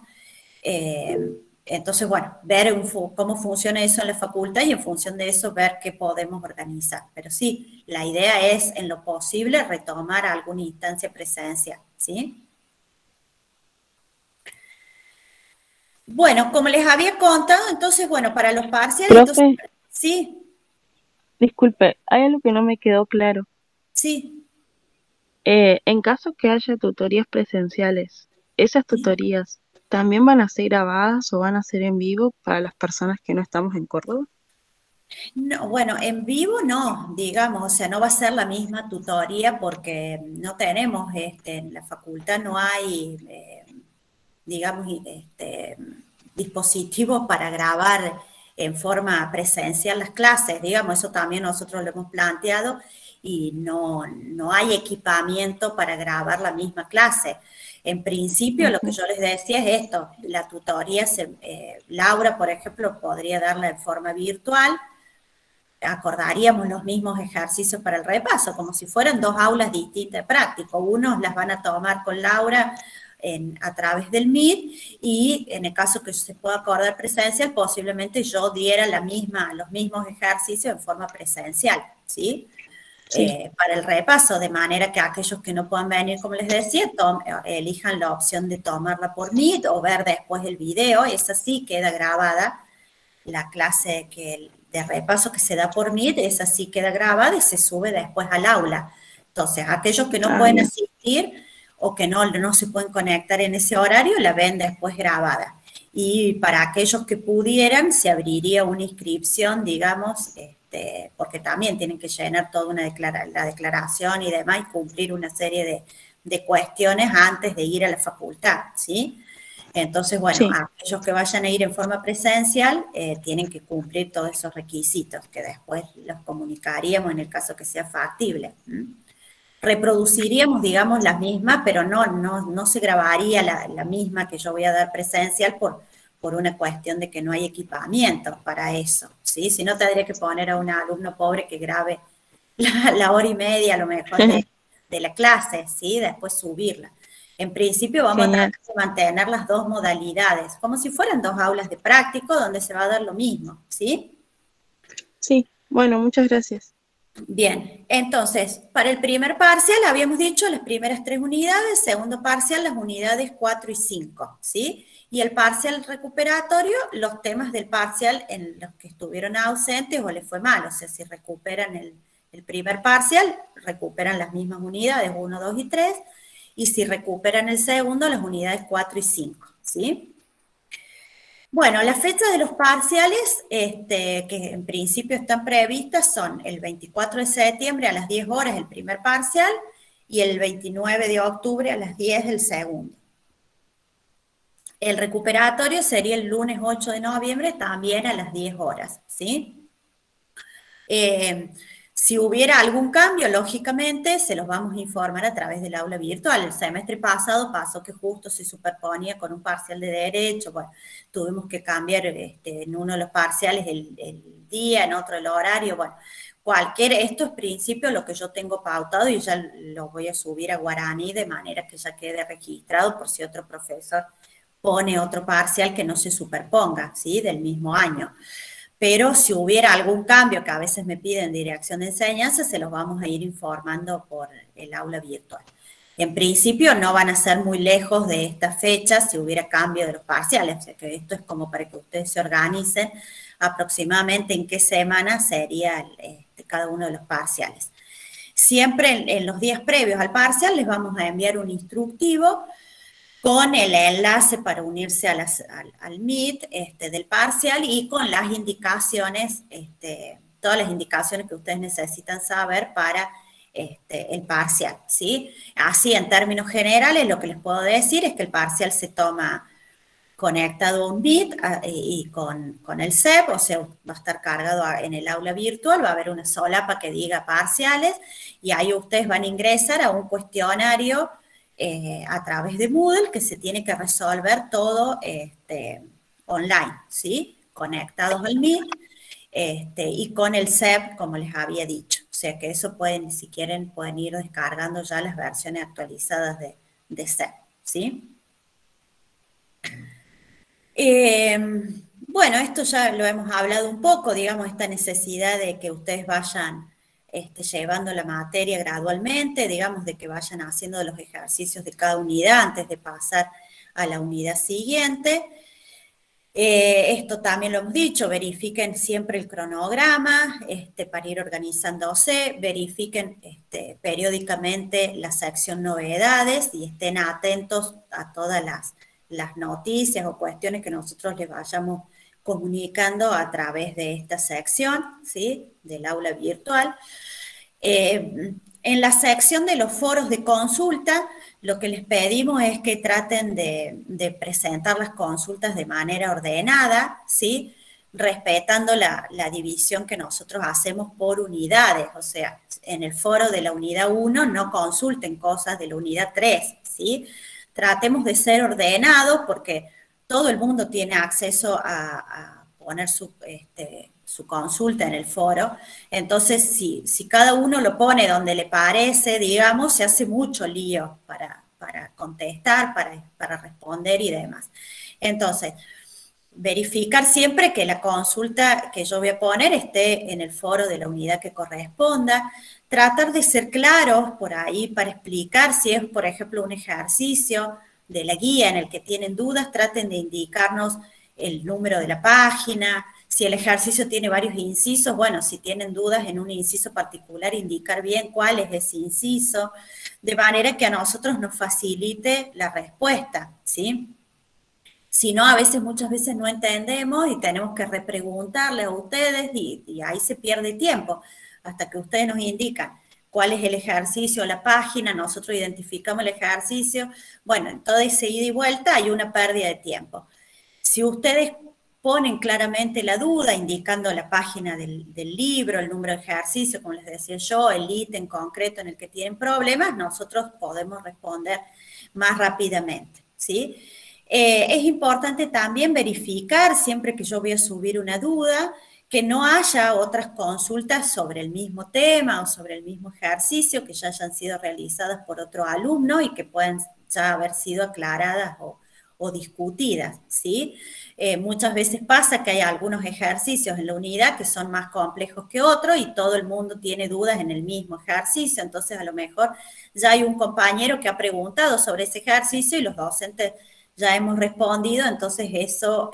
Entonces, bueno, ver cómo funciona eso en la facultad y en función de eso ver qué podemos organizar. Pero sí, la idea es, en lo posible, retomar alguna instancia presencial, ¿sí? Bueno, como les había contado, entonces, bueno, para los parciales... Profe, entonces, sí. Disculpe, hay algo que no me quedó claro. Sí. En caso que haya tutorías presenciales, esas tutorías ¿También van a ser grabadas o van a ser en vivo para las personas que no estamos en Córdoba? No, bueno, en vivo no, digamos, o sea, no va a ser la misma tutoría porque no tenemos, en la facultad no hay, digamos, dispositivos para grabar en forma presencial las clases, digamos, eso también nosotros lo hemos planteado y no hay equipamiento para grabar la misma clase. En principio, lo que yo les decía es esto, la tutoría, Laura, por ejemplo, podría darla en forma virtual, acordaríamos los mismos ejercicios para el repaso, como si fueran dos aulas distintas de práctico. Unos las van a tomar con Laura a través del Meet y en el caso que se pueda acordar presencial, posiblemente yo diera los mismos ejercicios en forma presencial, ¿sí? Sí. Para el repaso, de manera que aquellos que no puedan venir, como les decía, elijan la opción de tomarla por Meet o ver después el video, esa sí queda grabada, la clase de repaso que se da por Meet, esa sí queda grabada y se sube después al aula. Entonces, aquellos que no pueden asistir o que no se pueden conectar en ese horario, la ven después grabada. Y para aquellos que pudieran, se abriría una inscripción, digamos, porque también tienen que llenar toda la declaración y demás, y cumplir una serie de cuestiones antes de ir a la facultad, ¿sí? Entonces, bueno, sí, aquellos que vayan a ir en forma presencial tienen que cumplir todos esos requisitos que después los comunicaríamos en el caso que sea factible. Reproduciríamos, digamos, las mismas, pero no se grabaría la misma que yo voy a dar presencial por una cuestión de que no hay equipamiento para eso, ¿sí? Si no, tendría que poner a un alumno pobre que grabe la hora y media, a lo mejor, de la clase, ¿sí? Después subirla. En principio vamos a tratar de mantener las dos modalidades, como si fueran dos aulas de práctico donde se va a dar lo mismo, ¿sí? Sí, bueno, muchas gracias. Bien, entonces, para el primer parcial habíamos dicho las primeras 3 unidades, segundo parcial las unidades 4 y 5, ¿sí? Y el parcial recuperatorio, los temas del parcial en los que estuvieron ausentes o les fue mal, o sea, si recuperan el primer parcial, recuperan las mismas unidades 1, 2 y 3, y si recuperan el segundo, las unidades 4 y 5, ¿sí? Bueno, las fechas de los parciales que en principio están previstas son el 24 de septiembre a las 10 horas el primer parcial y el 29 de octubre a las 10 el segundo. El recuperatorio sería el lunes 8 de noviembre también a las 10 horas, ¿sí? Si hubiera algún cambio, lógicamente, se los vamos a informar a través del aula virtual. El semestre pasado pasó que justo se superponía con un parcial de derecho, bueno, tuvimos que cambiar en uno de los parciales el día, en otro el horario, bueno, esto es principio lo que yo tengo pautado y ya lo voy a subir a Guaraní de manera que ya quede registrado por si otro profesor pone otro parcial que no se superponga, ¿sí? Del mismo año. Pero si hubiera algún cambio que a veces me piden dirección de enseñanza, se los vamos a ir informando por el aula virtual. En principio no van a ser muy lejos de esta fecha si hubiera cambio de los parciales, o sea que esto es como para que ustedes se organicen aproximadamente en qué semana sería cada uno de los parciales. Siempre en los días previos al parcial les vamos a enviar un instructivo con el enlace para unirse al Meet del parcial y con las indicaciones, todas las indicaciones que ustedes necesitan saber para el parcial, ¿sí? Así, en términos generales, lo que les puedo decir es que el parcial se toma conectado a un Meet y con el CEP, o sea, va a estar cargado en el aula virtual, va a haber una solapa que diga parciales y ahí ustedes van a ingresar a un cuestionario a través de Moodle, que se tiene que resolver todo online, ¿sí? Conectados al Meet y con el CEP, como les había dicho. O sea que eso si quieren, pueden ir descargando ya las versiones actualizadas de CEP, ¿sí? Bueno, esto ya lo hemos hablado un poco, digamos, esta necesidad de que ustedes vayan llevando la materia gradualmente, digamos, de que vayan haciendo los ejercicios de cada unidad antes de pasar a la unidad siguiente. Esto también lo hemos dicho, verifiquen siempre el cronograma para ir organizándose, verifiquen periódicamente la sección novedades y estén atentos a todas las noticias o cuestiones que nosotros les vayamos comunicando a través de esta sección, ¿sí? Del aula virtual. En la sección de los foros de consulta, lo que les pedimos es que traten de presentar las consultas de manera ordenada, ¿sí? Respetando la división que nosotros hacemos por unidades, o sea, en el foro de la unidad 1 no consulten cosas de la unidad 3, ¿sí? Tratemos de ser ordenados porque todo el mundo tiene acceso a poner su consulta en el foro, entonces si cada uno lo pone donde le parece, digamos, se hace mucho lío para contestar, para responder y demás. Entonces, verificar siempre que la consulta que yo voy a poner esté en el foro de la unidad que corresponda, tratar de ser claros por ahí para explicar si es, por ejemplo, un ejercicio de la guía en el que tienen dudas, traten de indicarnos el número de la página. Si el ejercicio tiene varios incisos, bueno, si tienen dudas en un inciso particular, indicar bien cuál es ese inciso, de manera que a nosotros nos facilite la respuesta, ¿sí? Si no, a veces, muchas veces no entendemos y tenemos que repreguntarles a ustedes y ahí se pierde tiempo, hasta que ustedes nos indican cuál es el ejercicio, la página, nosotros identificamos el ejercicio, bueno, en toda esa ida y vuelta hay una pérdida de tiempo. Si ustedes ponen claramente la duda, indicando la página del libro, el número de ejercicio, como les decía yo, el ítem concreto en el que tienen problemas, nosotros podemos responder más rápidamente, ¿sí? Es importante también verificar, siempre que yo voy a subir una duda, que no haya otras consultas sobre el mismo tema o sobre el mismo ejercicio que ya hayan sido realizadas por otro alumno y que puedan ya haber sido aclaradas o discutidas, ¿sí? Muchas veces pasa que hay algunos ejercicios en la unidad que son más complejos que otros y todo el mundo tiene dudas en el mismo ejercicio, entonces a lo mejor ya hay un compañero que ha preguntado sobre ese ejercicio y los docentes ya hemos respondido, entonces eso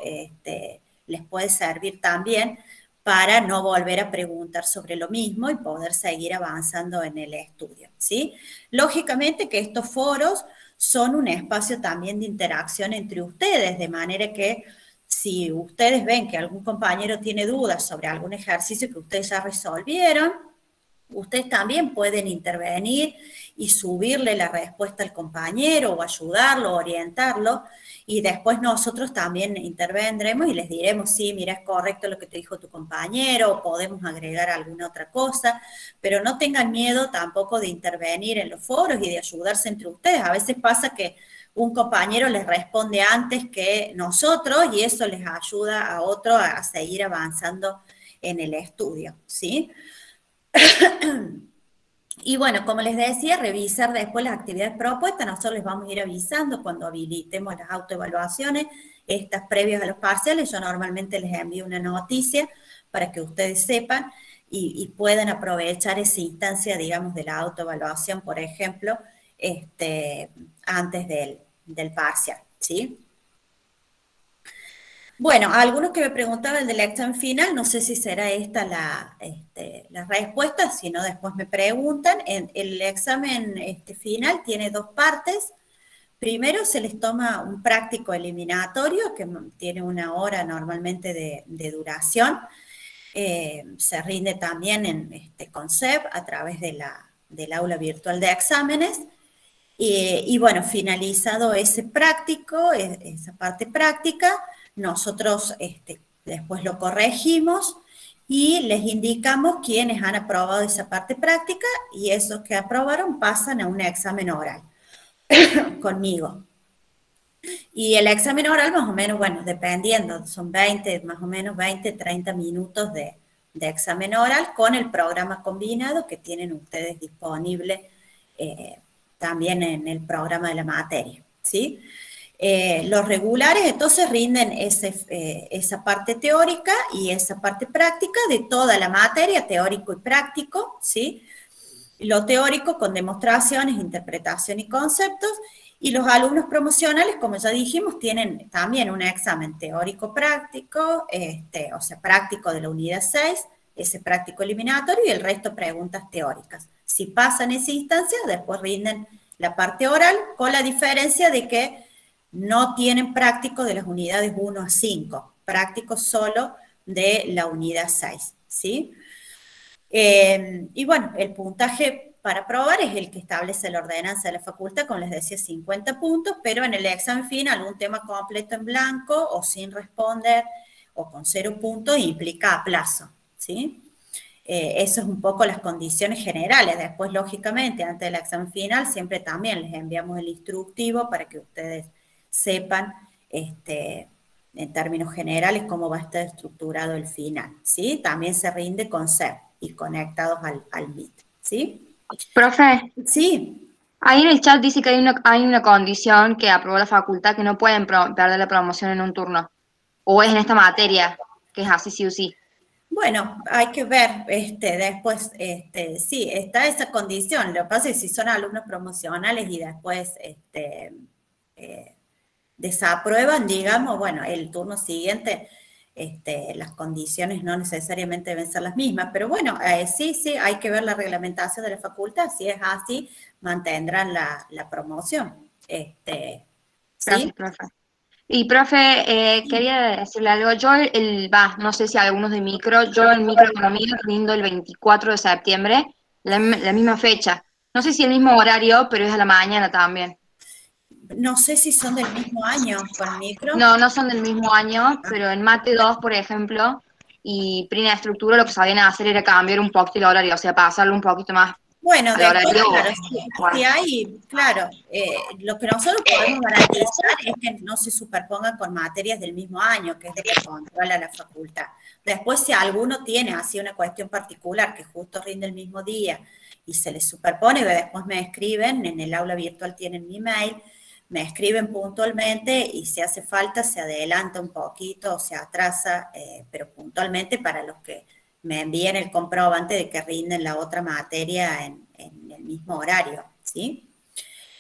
les puede servir también para no volver a preguntar sobre lo mismo y poder seguir avanzando en el estudio, ¿sí? Lógicamente que estos foros son un espacio también de interacción entre ustedes, de manera que si ustedes ven que algún compañero tiene dudas sobre algún ejercicio que ustedes ya resolvieron, ustedes también pueden intervenir y subirle la respuesta al compañero o ayudarlo, orientarlo, y después nosotros también intervendremos y les diremos, sí, mira, es correcto lo que te dijo tu compañero, o podemos agregar alguna otra cosa, pero no tengan miedo tampoco de intervenir en los foros y de ayudarse entre ustedes. A veces pasa que un compañero les responde antes que nosotros y eso les ayuda a otro a seguir avanzando en el estudio, ¿sí? Y bueno, como les decía, revisar después las actividades propuestas, nosotros les vamos a ir avisando cuando habilitemos las autoevaluaciones, estas previas a los parciales, yo normalmente les envío una noticia para que ustedes sepan y puedan aprovechar esa instancia, digamos, de la autoevaluación, por ejemplo, antes del parcial, ¿sí? Bueno, algunos que me preguntaban del examen final, no sé si será esta la respuesta, si no después me preguntan. El examen final tiene dos partes. Primero se les toma un práctico eliminatorio, que tiene 1 hora normalmente de duración. Se rinde también en CONCEP a través del aula virtual de exámenes. Y bueno, finalizado ese práctico, esa parte práctica, nosotros después lo corregimos y les indicamos quiénes han aprobado esa parte práctica y esos que aprobaron pasan a un examen oral conmigo. Y el examen oral más o menos, bueno, dependiendo, son más o menos 20, 30 minutos de examen oral con el programa combinado que tienen ustedes disponible también en el programa de la materia, ¿sí? Los regulares entonces rinden esa parte teórica y esa parte práctica de toda la materia, teórico y práctico, ¿sí? Lo teórico con demostraciones, interpretación y conceptos, y los alumnos promocionales, como ya dijimos, tienen también un examen teórico-práctico, o sea, práctico de la unidad 6, ese práctico eliminatorio y el resto preguntas teóricas. Si pasan esa instancia, después rinden la parte oral, con la diferencia de que No tienen práctico de las unidades 1 a 5, práctico solo de la unidad 6, ¿sí? Y bueno, el puntaje para aprobar es el que establece la ordenanza de la facultad, como les decía, 50 puntos, pero en el examen final un tema completo en blanco o sin responder o con 0 puntos implica aplazo, ¿sí? Eso es un poco las condiciones generales. Después, lógicamente, antes del examen final, siempre también les enviamos el instructivo para que ustedes sepan, en términos generales, cómo va a estar estructurado el final, ¿sí? También se rinde con CEP y conectados al MIT, ¿sí? Profe, Sí. ahí en el chat dice que hay una condición que aprobó la facultad que no pueden perder la promoción en un turno. O es en esta materia, que es así sí o sí. Bueno, hay que ver, después, sí, está esa condición. Lo que pasa es que si son alumnos promocionales y después, desaprueban, digamos, bueno, el turno siguiente, las condiciones no necesariamente deben ser las mismas, pero bueno, sí, hay que ver la reglamentación de la facultad, si es así, mantendrán la promoción. Gracias, ¿Sí? profe. Y profe, quería decirle algo. Yo, no sé si algunos de micro, yo en microeconomía rindo el 24 de septiembre, la misma fecha. No sé si el mismo horario, pero es a la mañana también. No sé si son del mismo año con micro. No, no son del mismo año, pero en Mate 2, por ejemplo, y Prina de Estructura, lo que sabían hacer era cambiar un poquito el horario, o sea, pasarlo un poquito más Bueno, al después, horario. claro, si hay, claro, lo que nosotros podemos garantizar es que no se superpongan con materias del mismo año, que es lo que controla la facultad. Después, si alguno tiene así una cuestión particular, que justo rinde el mismo día y se les superpone, después me escriben, en el aula virtual tienen mi mail, me escriben puntualmente y si hace falta se adelanta un poquito o se atrasa, pero puntualmente para los que me envíen el comprobante de que rinden la otra materia en el mismo horario, ¿sí?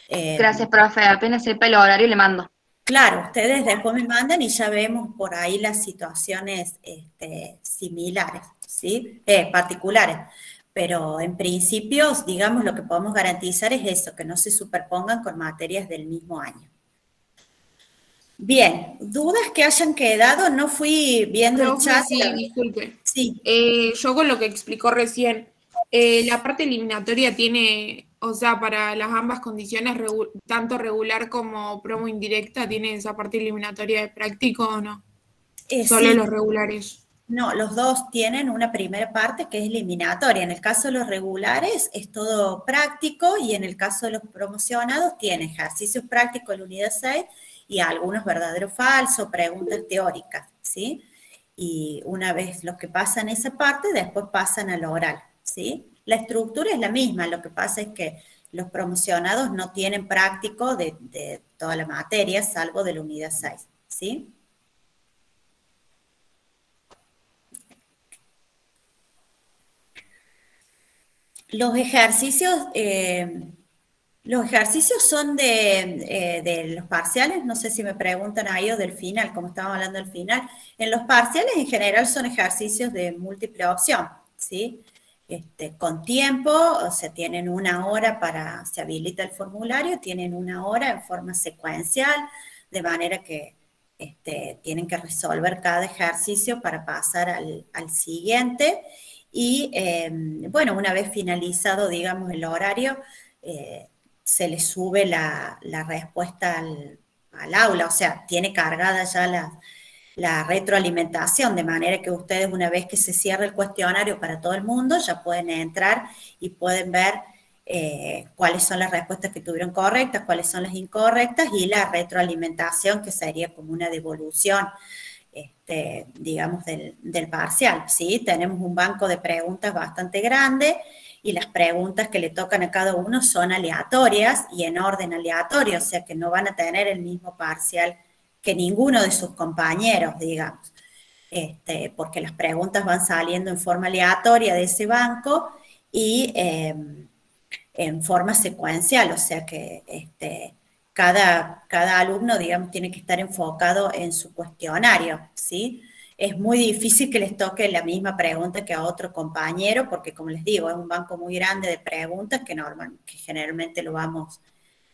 Gracias, profe. Apenas sepa el horario le mando. Claro, ustedes después me mandan y ya vemos por ahí las situaciones similares, ¿sí? Particulares. Pero en principio, digamos, lo que podemos garantizar es eso, que no se superpongan con materias del mismo año. Bien, ¿dudas que hayan quedado? No fui viendo el Profe, chat. sí, disculpe. Sí. Yo con lo que explicó recién, la parte eliminatoria tiene, o sea, para las ambas condiciones, tanto regular como promo indirecta, ¿tiene esa parte eliminatoria de práctico o no? Solo Sí. los regulares. No, los dos tienen una primera parte que es eliminatoria. En el caso de los regulares es todo práctico y en el caso de los promocionados tiene ejercicios prácticos en la unidad 6 y algunos verdadero o falso, preguntas teóricas, ¿sí? Y una vez los que pasan esa parte, después pasan al oral, ¿sí? La estructura es la misma, lo que pasa es que los promocionados no tienen práctico de toda la materia, salvo de la unidad 6, ¿sí? Los ejercicios son de los parciales, no sé si me preguntan ahí o del final, como estábamos hablando del final. En los parciales en general son ejercicios de múltiple opción, ¿sí? Con tiempo, o sea, tienen una hora se habilita el formulario, tienen una hora en forma secuencial, de manera que tienen que resolver cada ejercicio para pasar al siguiente. Y bueno, una vez finalizado, digamos, el horario, se le sube la respuesta al aula, o sea, tiene cargada ya la retroalimentación, de manera que ustedes una vez que se cierre el cuestionario para todo el mundo, ya pueden entrar y pueden ver cuáles son las respuestas que tuvieron correctas, cuáles son las incorrectas y la retroalimentación, que sería como una devolución, digamos, del parcial, ¿sí? Tenemos un banco de preguntas bastante grande y las preguntas que le tocan a cada uno son aleatorias y en orden aleatorio, o sea que no van a tener el mismo parcial que ninguno de sus compañeros, digamos, porque las preguntas van saliendo en forma aleatoria de ese banco y en forma secuencial, o sea que cada alumno, digamos, tiene que estar enfocado en su cuestionario, ¿sí? Es muy difícil que les toque la misma pregunta que a otro compañero, porque como les digo, es un banco muy grande de preguntas que generalmente lo vamos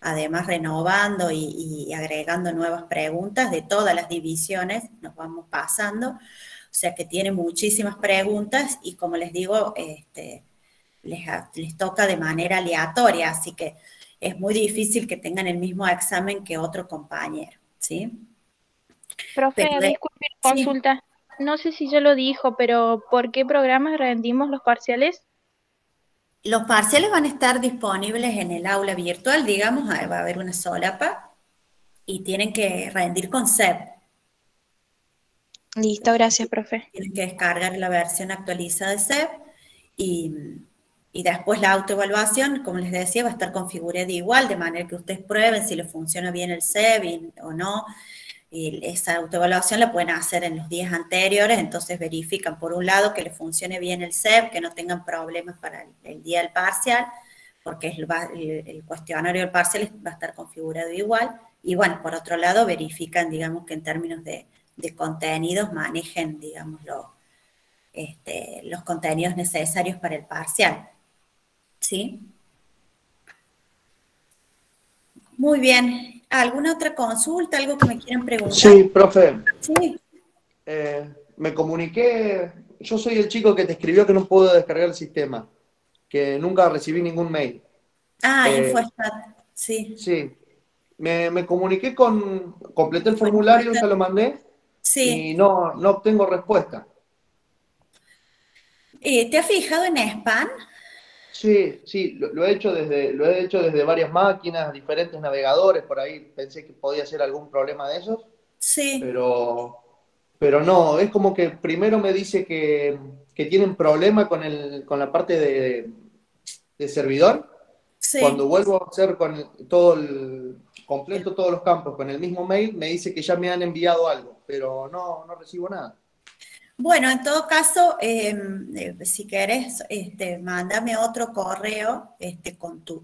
además renovando y agregando nuevas preguntas de todas las divisiones, nos vamos pasando, o sea que tiene muchísimas preguntas y como les digo, les toca de manera aleatoria, así que es muy difícil que tengan el mismo examen que otro compañero, ¿sí? Profe, Pero disculpe, sí, consulta. No sé si ya lo dijo, pero ¿por qué programas rendimos los parciales? los parciales van a estar disponibles en el aula virtual, digamos, va a haber una solapa y tienen que rendir con CEP. Listo, gracias, profe. Tienen que descargar la versión actualizada de CEP y después la autoevaluación, como les decía, va a estar configurada igual, de manera que ustedes prueben si les funciona bien el CEP o no. Y esa autoevaluación la pueden hacer en los días anteriores, entonces verifican por un lado que les funcione bien el CEP, que no tengan problemas para el día del parcial, porque el cuestionario del parcial va a estar configurado igual, y bueno, por otro lado verifican, digamos, que en términos de contenidos manejen, digamos, los contenidos necesarios para el parcial. ¿Sí? Muy bien. ¿Alguna otra consulta? ¿Algo que me quieran preguntar? Sí, profe. Sí. Me comuniqué, yo soy el chico que te escribió que no puedo descargar el sistema, que nunca recibí ningún mail. InfoStat, sí. Sí, me comuniqué completé el formulario, ya lo mandé, Sí. y no obtengo respuesta. ¿Te has fijado en spam? Sí, lo he hecho desde varias máquinas, diferentes navegadores, por ahí pensé que podía ser algún problema de esos, Sí. pero no, es como que primero me dice que tienen problema con la parte de servidor. Sí. Cuando vuelvo a hacer completo todos los campos con el mismo mail, me dice que ya me han enviado algo, pero no recibo nada. Bueno, en todo caso, si querés, mándame otro correo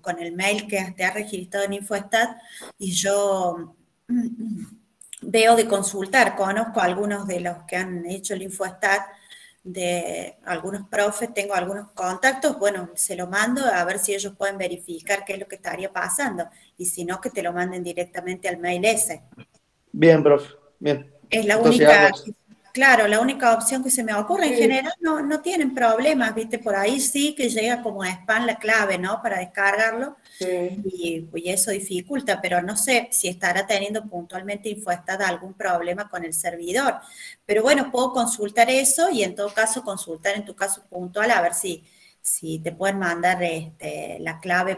con el mail que te has registrado en InfoStat y yo veo de consultar. Conozco a algunos de los que han hecho el InfoStat, de algunos profes, tengo algunos contactos, bueno, se lo mando a ver si ellos pueden verificar qué es lo que estaría pasando y si no, que te lo manden directamente al mail ese. Bien, profe, bien. Es la Entonces, única, claro, la única opción que se me ocurre. En Sí. general no tienen problemas, ¿viste? Por ahí sí que llega como a spam la clave, ¿no? Para descargarlo. Sí. Y eso dificulta, pero no sé si estará teniendo puntualmente InfoStat algún problema con el servidor. Pero bueno, puedo consultar eso y en todo caso consultar en tu caso puntual a ver si te pueden mandar la clave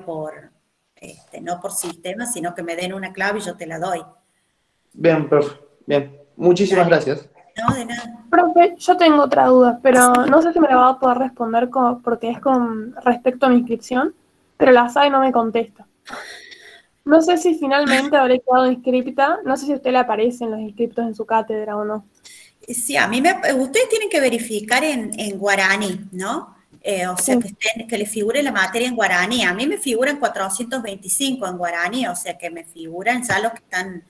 no por sistema, sino que me den una clave y yo te la doy. Bien, profe, bien. Muchísimas gracias. No, de nada. Profe, yo tengo otra duda, pero no sé si me la va a poder responder porque es con respecto a mi inscripción, pero la SAE no me contesta. No sé si finalmente habré quedado inscripta, no sé si a usted le aparecen los inscriptos en su cátedra o no. Sí, ustedes tienen que verificar en guaraní, ¿no? O sea, que les figure la materia en guaraní. A mí me figuran 425 en guaraní, o sea, que me figuran ya los que están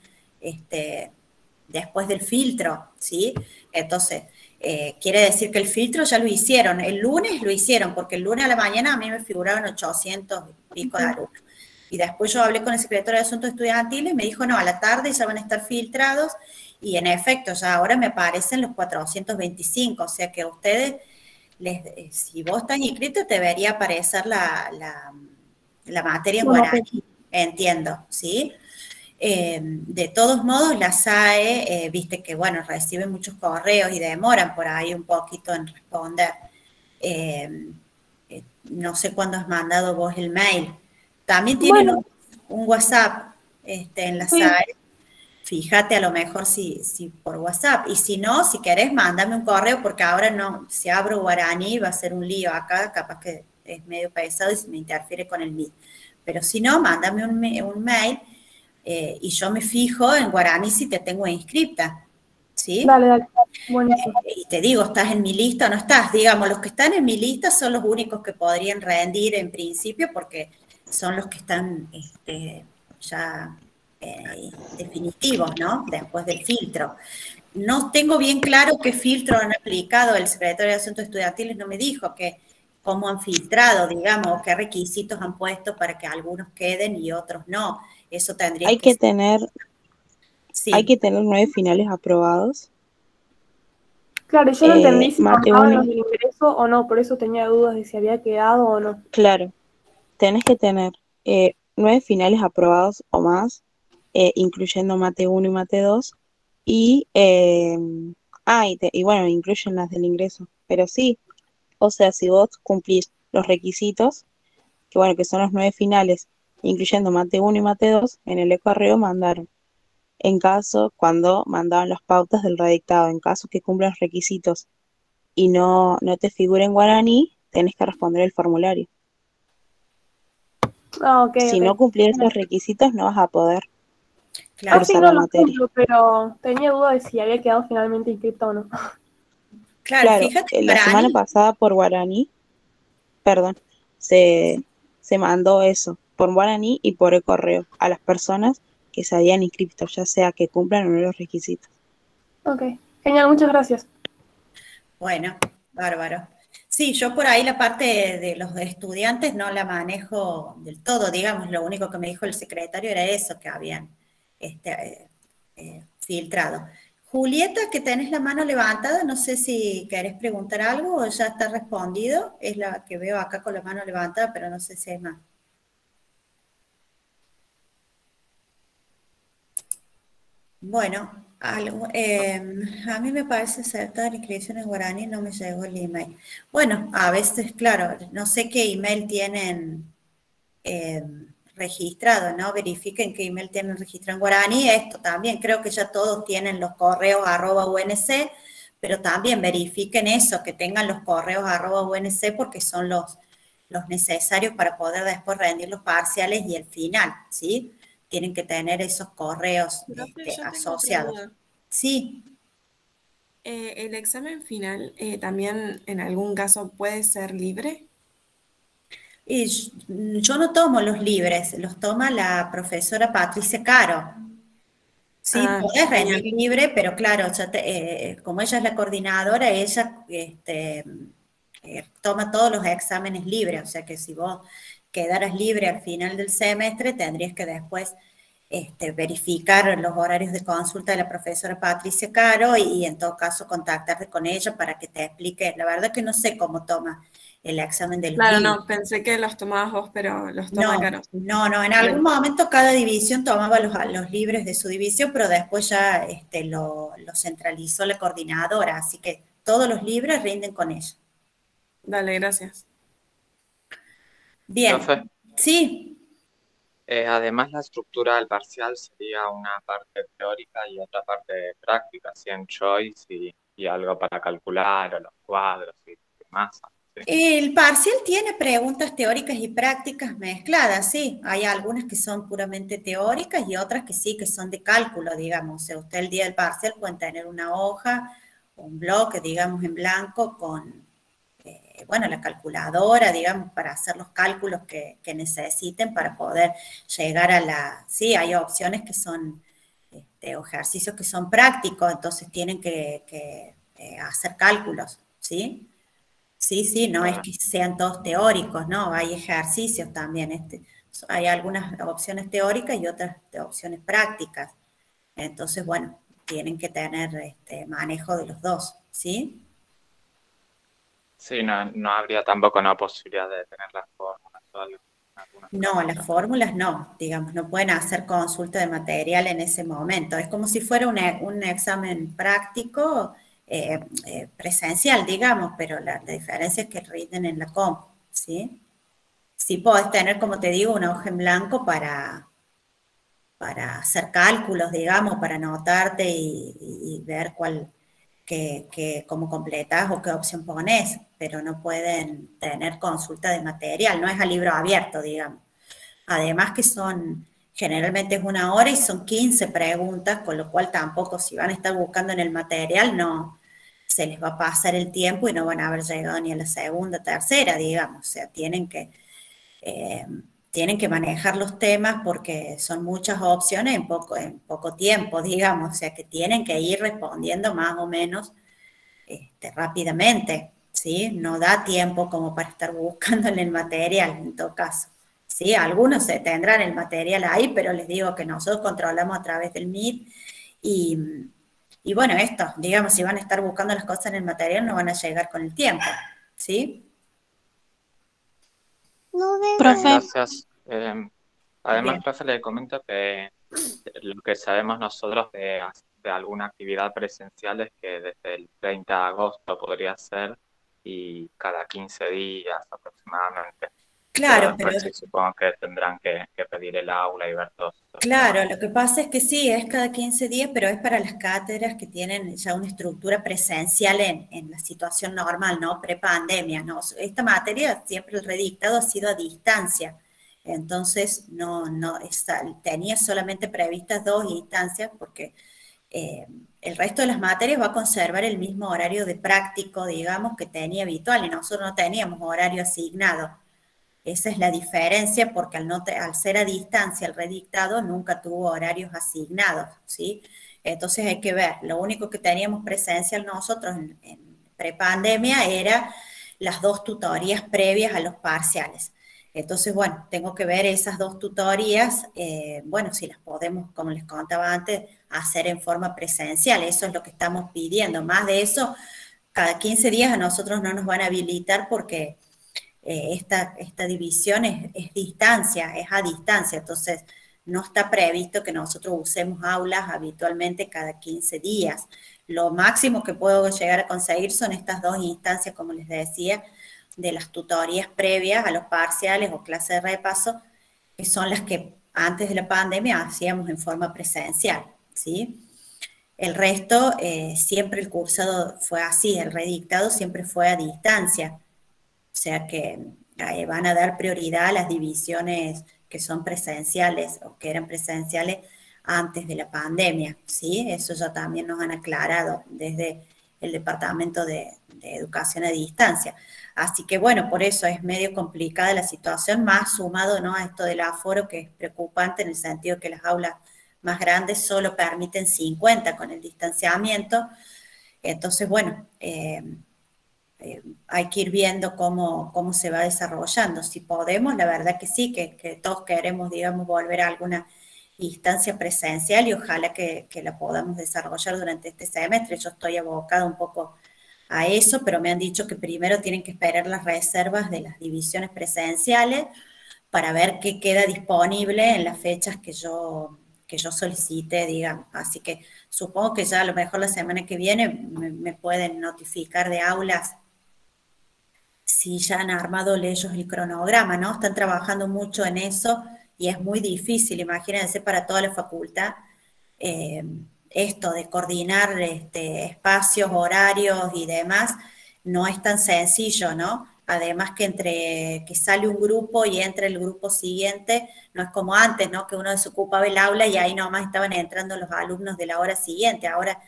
después del filtro, ¿sí? Entonces, quiere decir que el filtro ya lo hicieron. El lunes lo hicieron, porque el lunes a la mañana a mí me figuraron 800 y pico de alumnos. Y después yo hablé con el secretario de Asuntos Estudiantiles y me dijo, no, a la tarde ya van a estar filtrados. Y en efecto, ya ahora me aparecen los 425. O sea que a ustedes, si vos estás inscrito, te debería aparecer la materia en guaraní. Entiendo, ¿sí? De todos modos, la SAE, viste que, bueno, recibe muchos correos y demoran por ahí un poquito en responder. No sé cuándo has mandado vos el mail. También tienen un WhatsApp en la SAE. Fíjate a lo mejor si por WhatsApp. Y si no, si querés, mándame un correo, porque ahora no, si abro guaraní va a ser un lío acá, capaz que es medio pesado y me interfiere con el Meet. Pero si no, mándame un mail. Y yo me fijo en guaraní si te tengo inscripta, ¿sí? Dale, buenísimo. Y te digo, ¿estás en mi lista o no estás? Digamos, los que están en mi lista son los únicos que podrían rendir en principio porque son los que están ya definitivos, ¿no? Después del filtro. No tengo bien claro qué filtro han aplicado. El secretario de Asuntos Estudiantiles no me dijo cómo han filtrado, digamos, qué requisitos han puesto para que algunos queden y otros no. Eso tendrías Hay que... que tener, hay Sí. que tener 9 finales aprobados. Claro, yo no entendí si Mate contaban los 1, del ingreso o no, por eso tenía dudas de si había quedado o no. claro, tenés que tener 9 finales aprobados o más, incluyendo mate 1 y mate 2, y, y bueno, incluyen las del ingreso. Pero sí, o sea, si vos cumplís los requisitos, que bueno, que son los 9 finales, incluyendo mate 1 y mate 2, en el correo mandaron. En caso, cuando mandaban las pautas del redactado, en caso que cumplan los requisitos y no te figure en guaraní, tenés que responder el formulario. Ah, ok, Si no ok. cumplís esos requisitos, no vas a poder Claro, Sí, cursar no la lo materia. cumplo, pero tenía duda de si había quedado finalmente inscripto o no. claro, Claro, fíjate, la semana pasada por guaraní, perdón, se, se mandó eso, por guaraní y por el correo, a las personas que se habían inscrito, ya sea que cumplan o no los requisitos. Ok, genial, muchas gracias. bueno, bárbaro. Sí, yo por ahí la parte de los estudiantes no la manejo del todo, digamos, lo único que me dijo el secretario era eso, que habían filtrado. Julieta, que tenés la mano levantada, no sé si querés preguntar algo o ya está respondido, es la que veo acá con la mano levantada, pero no sé si hay más. Bueno, a mí me parece acertar inscripciones guaraní, no me llegó el email. Bueno, a veces, claro, no sé qué email tienen registrado, ¿no? Verifiquen qué email tienen registrado en guaraní. Esto también, creo que ya todos tienen los correos @UNC, pero también verifiquen eso, que tengan los correos @UNC porque son los necesarios para poder después rendir los parciales y el final, ¿sí? Tienen que tener esos correos Profe, yo tengo otra asociados. duda. Sí, ¿El examen final también en algún caso puede ser libre? y yo no tomo los libres, los toma la profesora Patricia Caro. Sí, Ah, podés rendir genial. libre, pero claro, como ella es la coordinadora, ella toma todos los exámenes libres, o sea que si vos quedaras libre al final del semestre, tendrías que después verificar los horarios de consulta de la profesora Patricia Caro y en todo caso contactarte con ella para que te explique. La verdad que no sé cómo toma el examen de los Claro, libros. no, pensé que los tomabas vos, pero los No, toma Caro. no, en algún momento cada división tomaba los libres de su división, pero después ya lo centralizó la coordinadora, así que todos los libres rinden con ella. Dale, gracias. Bien, Profe, sí, además la estructura del parcial sería una parte teórica y otra parte práctica, así en choice y algo para calcular, o los cuadros y demás. ¿Sí? el parcial tiene preguntas teóricas y prácticas mezcladas, sí. Hay algunas que son puramente teóricas y otras que sí, que son de cálculo, digamos. O sea, usted el día del parcial puede tener una hoja, un bloque, digamos, en blanco con, la calculadora, digamos, para hacer los cálculos que necesiten para poder llegar a la... Sí, hay opciones que son, o ejercicios que son prácticos, entonces tienen que hacer cálculos, ¿sí? Sí, no es que sean todos teóricos, ¿no? Hay ejercicios también. Hay algunas opciones teóricas y otras opciones prácticas. Entonces, bueno, tienen que tener manejo de los dos, ¿sí? Sí, no habría tampoco una posibilidad de tener las fórmulas o algo. No, las fórmulas no, digamos, no pueden hacer consulta de material en ese momento. Es como si fuera un examen práctico presencial, digamos, pero la diferencia es que rinden en la compu, ¿sí? Sí podés tener, como te digo, una hoja en blanco para hacer cálculos, digamos, para anotarte y ver cómo completas o qué opción pones, pero no pueden tener consulta de material, no es a libro abierto, digamos. Además que generalmente es 1 hora y son 15 preguntas, con lo cual tampoco si van a estar buscando en el material, no se les va a pasar el tiempo y no van a haber llegado ni a la segunda, tercera, digamos, o sea, tienen que manejar los temas porque son muchas opciones en poco tiempo, digamos, o sea que tienen que ir respondiendo más o menos rápidamente, ¿sí? No da tiempo como para estar buscando en el material, en todo caso, ¿sí? Algunos se tendrán el material ahí, pero les digo que nosotros controlamos a través del Meet y bueno, esto, digamos, si van a estar buscando las cosas en el material, no van a llegar con el tiempo, ¿sí? Profe, Gracias. Además, profe, le comento que lo que sabemos nosotros de alguna actividad presencial es que desde el 30 de agosto podría ser y cada 15 días aproximadamente. Claro, Pero después sí supongo que tendrán que pedir el aula y ver todo eso. Claro, lo que pasa es que sí, es cada 15 días, pero es para las cátedras que tienen ya una estructura presencial en la situación normal, ¿no? Prepandemia, ¿no? Esta materia, siempre el redictado ha sido a distancia, entonces tenía solamente previstas 2 instancias porque el resto de las materias va a conservar el mismo horario de práctico, digamos, que tenía habitual, y nosotros no teníamos horario asignado. Esa es la diferencia porque al ser a distancia el redictado nunca tuvo horarios asignados, ¿sí? Entonces hay que ver, lo único que teníamos presencial nosotros en prepandemia era las 2 tutorías previas a los parciales. Entonces, bueno, tengo que ver esas 2 tutorías, bueno, si las podemos, como les contaba antes, hacer en forma presencial. Eso es lo que estamos pidiendo. Más de eso, cada 15 días a nosotros no nos van a habilitar porque esta división es distancia, es a distancia, entonces no está previsto que nosotros usemos aulas habitualmente cada 15 días. Lo máximo que puedo llegar a conseguir son estas 2 instancias, como les decía, de las tutorías previas a los parciales o clases de repaso, que son las que antes de la pandemia hacíamos en forma presencial, ¿sí? El resto, siempre el cursado fue así, el redictado siempre fue a distancia. O sea que van a dar prioridad a las divisiones que son presenciales o que eran presenciales antes de la pandemia, ¿sí? Eso ya también nos han aclarado desde el Departamento de Educación a Distancia. Así que bueno, por eso es medio complicada la situación, más sumado, ¿no?, a esto del aforo, que es preocupante en el sentido que las aulas más grandes solo permiten 50 con el distanciamiento. Entonces, bueno, hay que ir viendo cómo se va desarrollando. Si podemos, la verdad que sí, que todos queremos, digamos, volver a alguna instancia presencial y ojalá que la podamos desarrollar durante este semestre. Yo estoy abocada un poco a eso, pero me han dicho que primero tienen que esperar las reservas de las divisiones presenciales para ver qué queda disponible en las fechas que yo solicite, digamos. Así que supongo que ya a lo mejor la semana que viene me pueden notificar de aulas si ya han armado ellos el cronograma, ¿no? Están trabajando mucho en eso y es muy difícil, imagínense, para toda la facultad, esto de coordinar espacios, horarios y demás, no es tan sencillo, ¿no? Además que entre que sale un grupo y entra el grupo siguiente, no es como antes, ¿no?, que uno desocupaba el aula y ahí nomás estaban entrando los alumnos de la hora siguiente. Ahora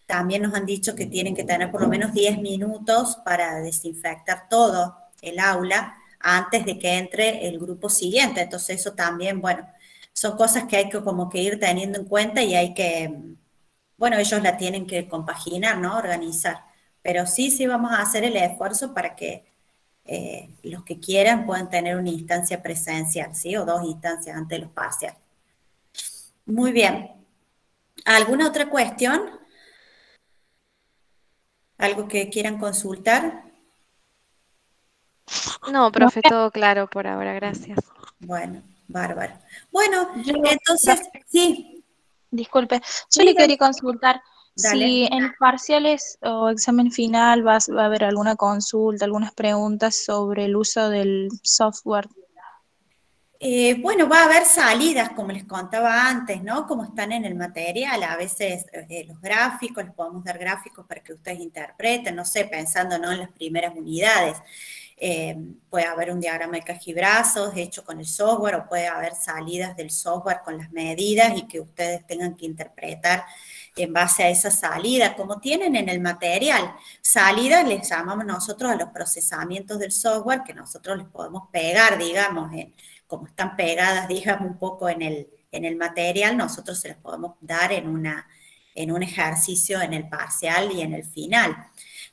también nos han dicho que tienen que tener por lo menos 10 minutos para desinfectar todo el aula antes de que entre el grupo siguiente. Entonces eso también, bueno, son cosas que hay que como que ir teniendo en cuenta y hay que, bueno, ellos la tienen que compaginar, ¿no?, organizar. Pero sí vamos a hacer el esfuerzo para que los que quieran puedan tener una instancia presencial, ¿sí? O 2 instancias antes de los parciales. Muy bien. ¿Alguna otra cuestión? ¿Algo que quieran consultar? No, profe, todo claro por ahora, gracias. Bueno, bárbaro. Bueno, entonces, sí. Disculpe, yo le quería consultar Dale. si en parciales o examen final va a haber alguna consulta, algunas preguntas sobre el uso del software. Bueno, va a haber salidas, como les contaba antes, ¿no? Como están en el material, a veces los gráficos, les podemos dar gráficos para que ustedes interpreten, no sé, pensando, ¿no?, en las primeras unidades. Puede haber un diagrama de cajibrazos hecho con el software o puede haber salidas del software con las medidas y que ustedes tengan que interpretar en base a esa salida, como tienen en el material. Salidas les llamamos nosotros a los procesamientos del software que nosotros les podemos pegar, digamos, como están pegadas, digamos, un poco en el material, nosotros se las podemos dar en un ejercicio en el parcial y en el final,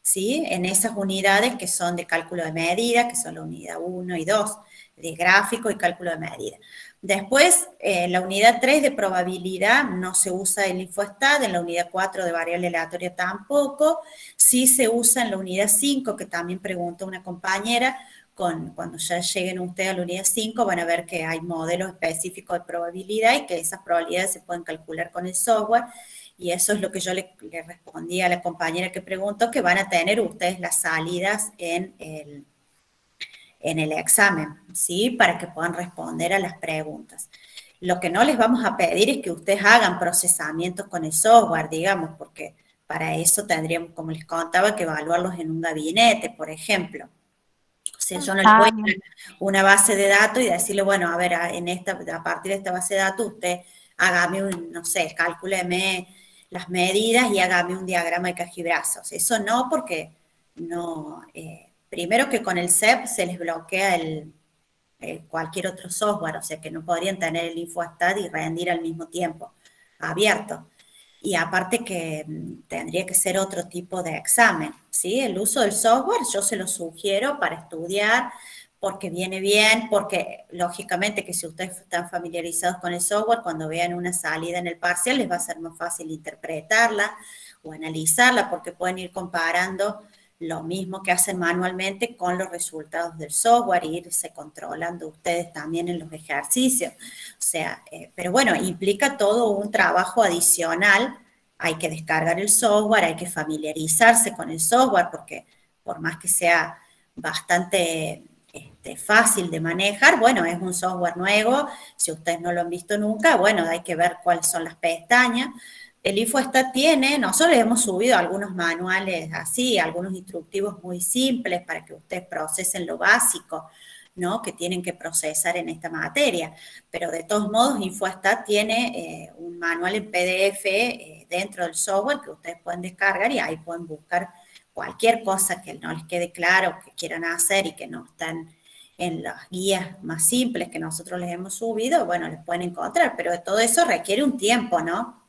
¿sí? En esas unidades que son de cálculo de medida, que son la unidad 1 y 2. de gráfico y cálculo de medida. Después, en la unidad 3 de probabilidad no se usa el InfoStat, en la unidad 4 de variable aleatoria tampoco, sí se usa en la unidad 5, que también preguntó una compañera, cuando ya lleguen ustedes a la unidad 5 van a ver que hay modelos específicos de probabilidad y que esas probabilidades se pueden calcular con el software, y eso es lo que yo le respondí a la compañera que preguntó, que van a tener ustedes las salidas en el examen, ¿sí? Para que puedan responder a las preguntas. Lo que no les vamos a pedir es que ustedes hagan procesamientos con el software, digamos, porque para eso tendríamos, como les contaba, que evaluarlos en un gabinete, por ejemplo. O sea, yo no les voy a dar una base de datos y decirle, bueno, a ver, a partir de esta base de datos, usted hágame no sé, cálculeme las medidas y hágame un diagrama de cajibrazos. Eso no, porque no, primero que con el CEP se les bloquea cualquier otro software, o sea que no podrían tener el InfoStat y rendir al mismo tiempo, abierto. Y aparte que tendría que ser otro tipo de examen, ¿sí? El uso del software yo se lo sugiero para estudiar, porque viene bien, porque lógicamente que si ustedes están familiarizados con el software, cuando vean una salida en el parcial les va a ser más fácil interpretarla o analizarla, porque pueden ir comparando lo mismo que hacen manualmente con los resultados del software e irse controlando ustedes también en los ejercicios. O sea, pero bueno, implica todo un trabajo adicional. Hay que descargar el software, hay que familiarizarse con el software, porque por más que sea bastante fácil de manejar, bueno, es un software nuevo, si ustedes no lo han visto nunca, bueno, hay que ver cuáles son las pestañas. El InfoStat tiene, nosotros hemos subido algunos manuales así, algunos instructivos muy simples para que ustedes procesen lo básico, ¿no? Que tienen que procesar en esta materia. Pero de todos modos, InfoStat tiene un manual en PDF dentro del software que ustedes pueden descargar y ahí pueden buscar cualquier cosa que no les quede claro, que quieran hacer y que no están en las guías más simples que nosotros les hemos subido, bueno, les pueden encontrar, pero todo eso requiere un tiempo, ¿no?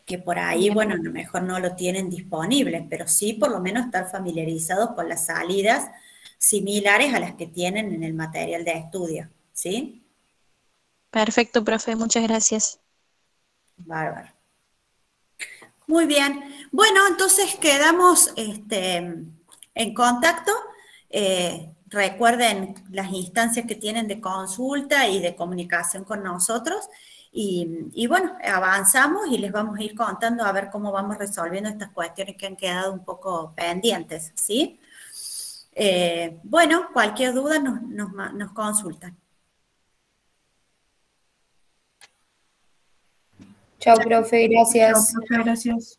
Que por ahí, bueno, a lo mejor no lo tienen disponible, pero sí por lo menos estar familiarizados con las salidas similares a las que tienen en el material de estudio, ¿sí? Perfecto, profe, muchas gracias. Bárbaro. Muy bien. Bueno, entonces quedamos en contacto. Recuerden las instancias que tienen de consulta y de comunicación con nosotros. Y bueno, avanzamos y les vamos a ir contando a ver cómo vamos resolviendo estas cuestiones que han quedado un poco pendientes, ¿sí? Bueno, cualquier duda nos consultan. Chao, profe, gracias. Chao, profe, gracias.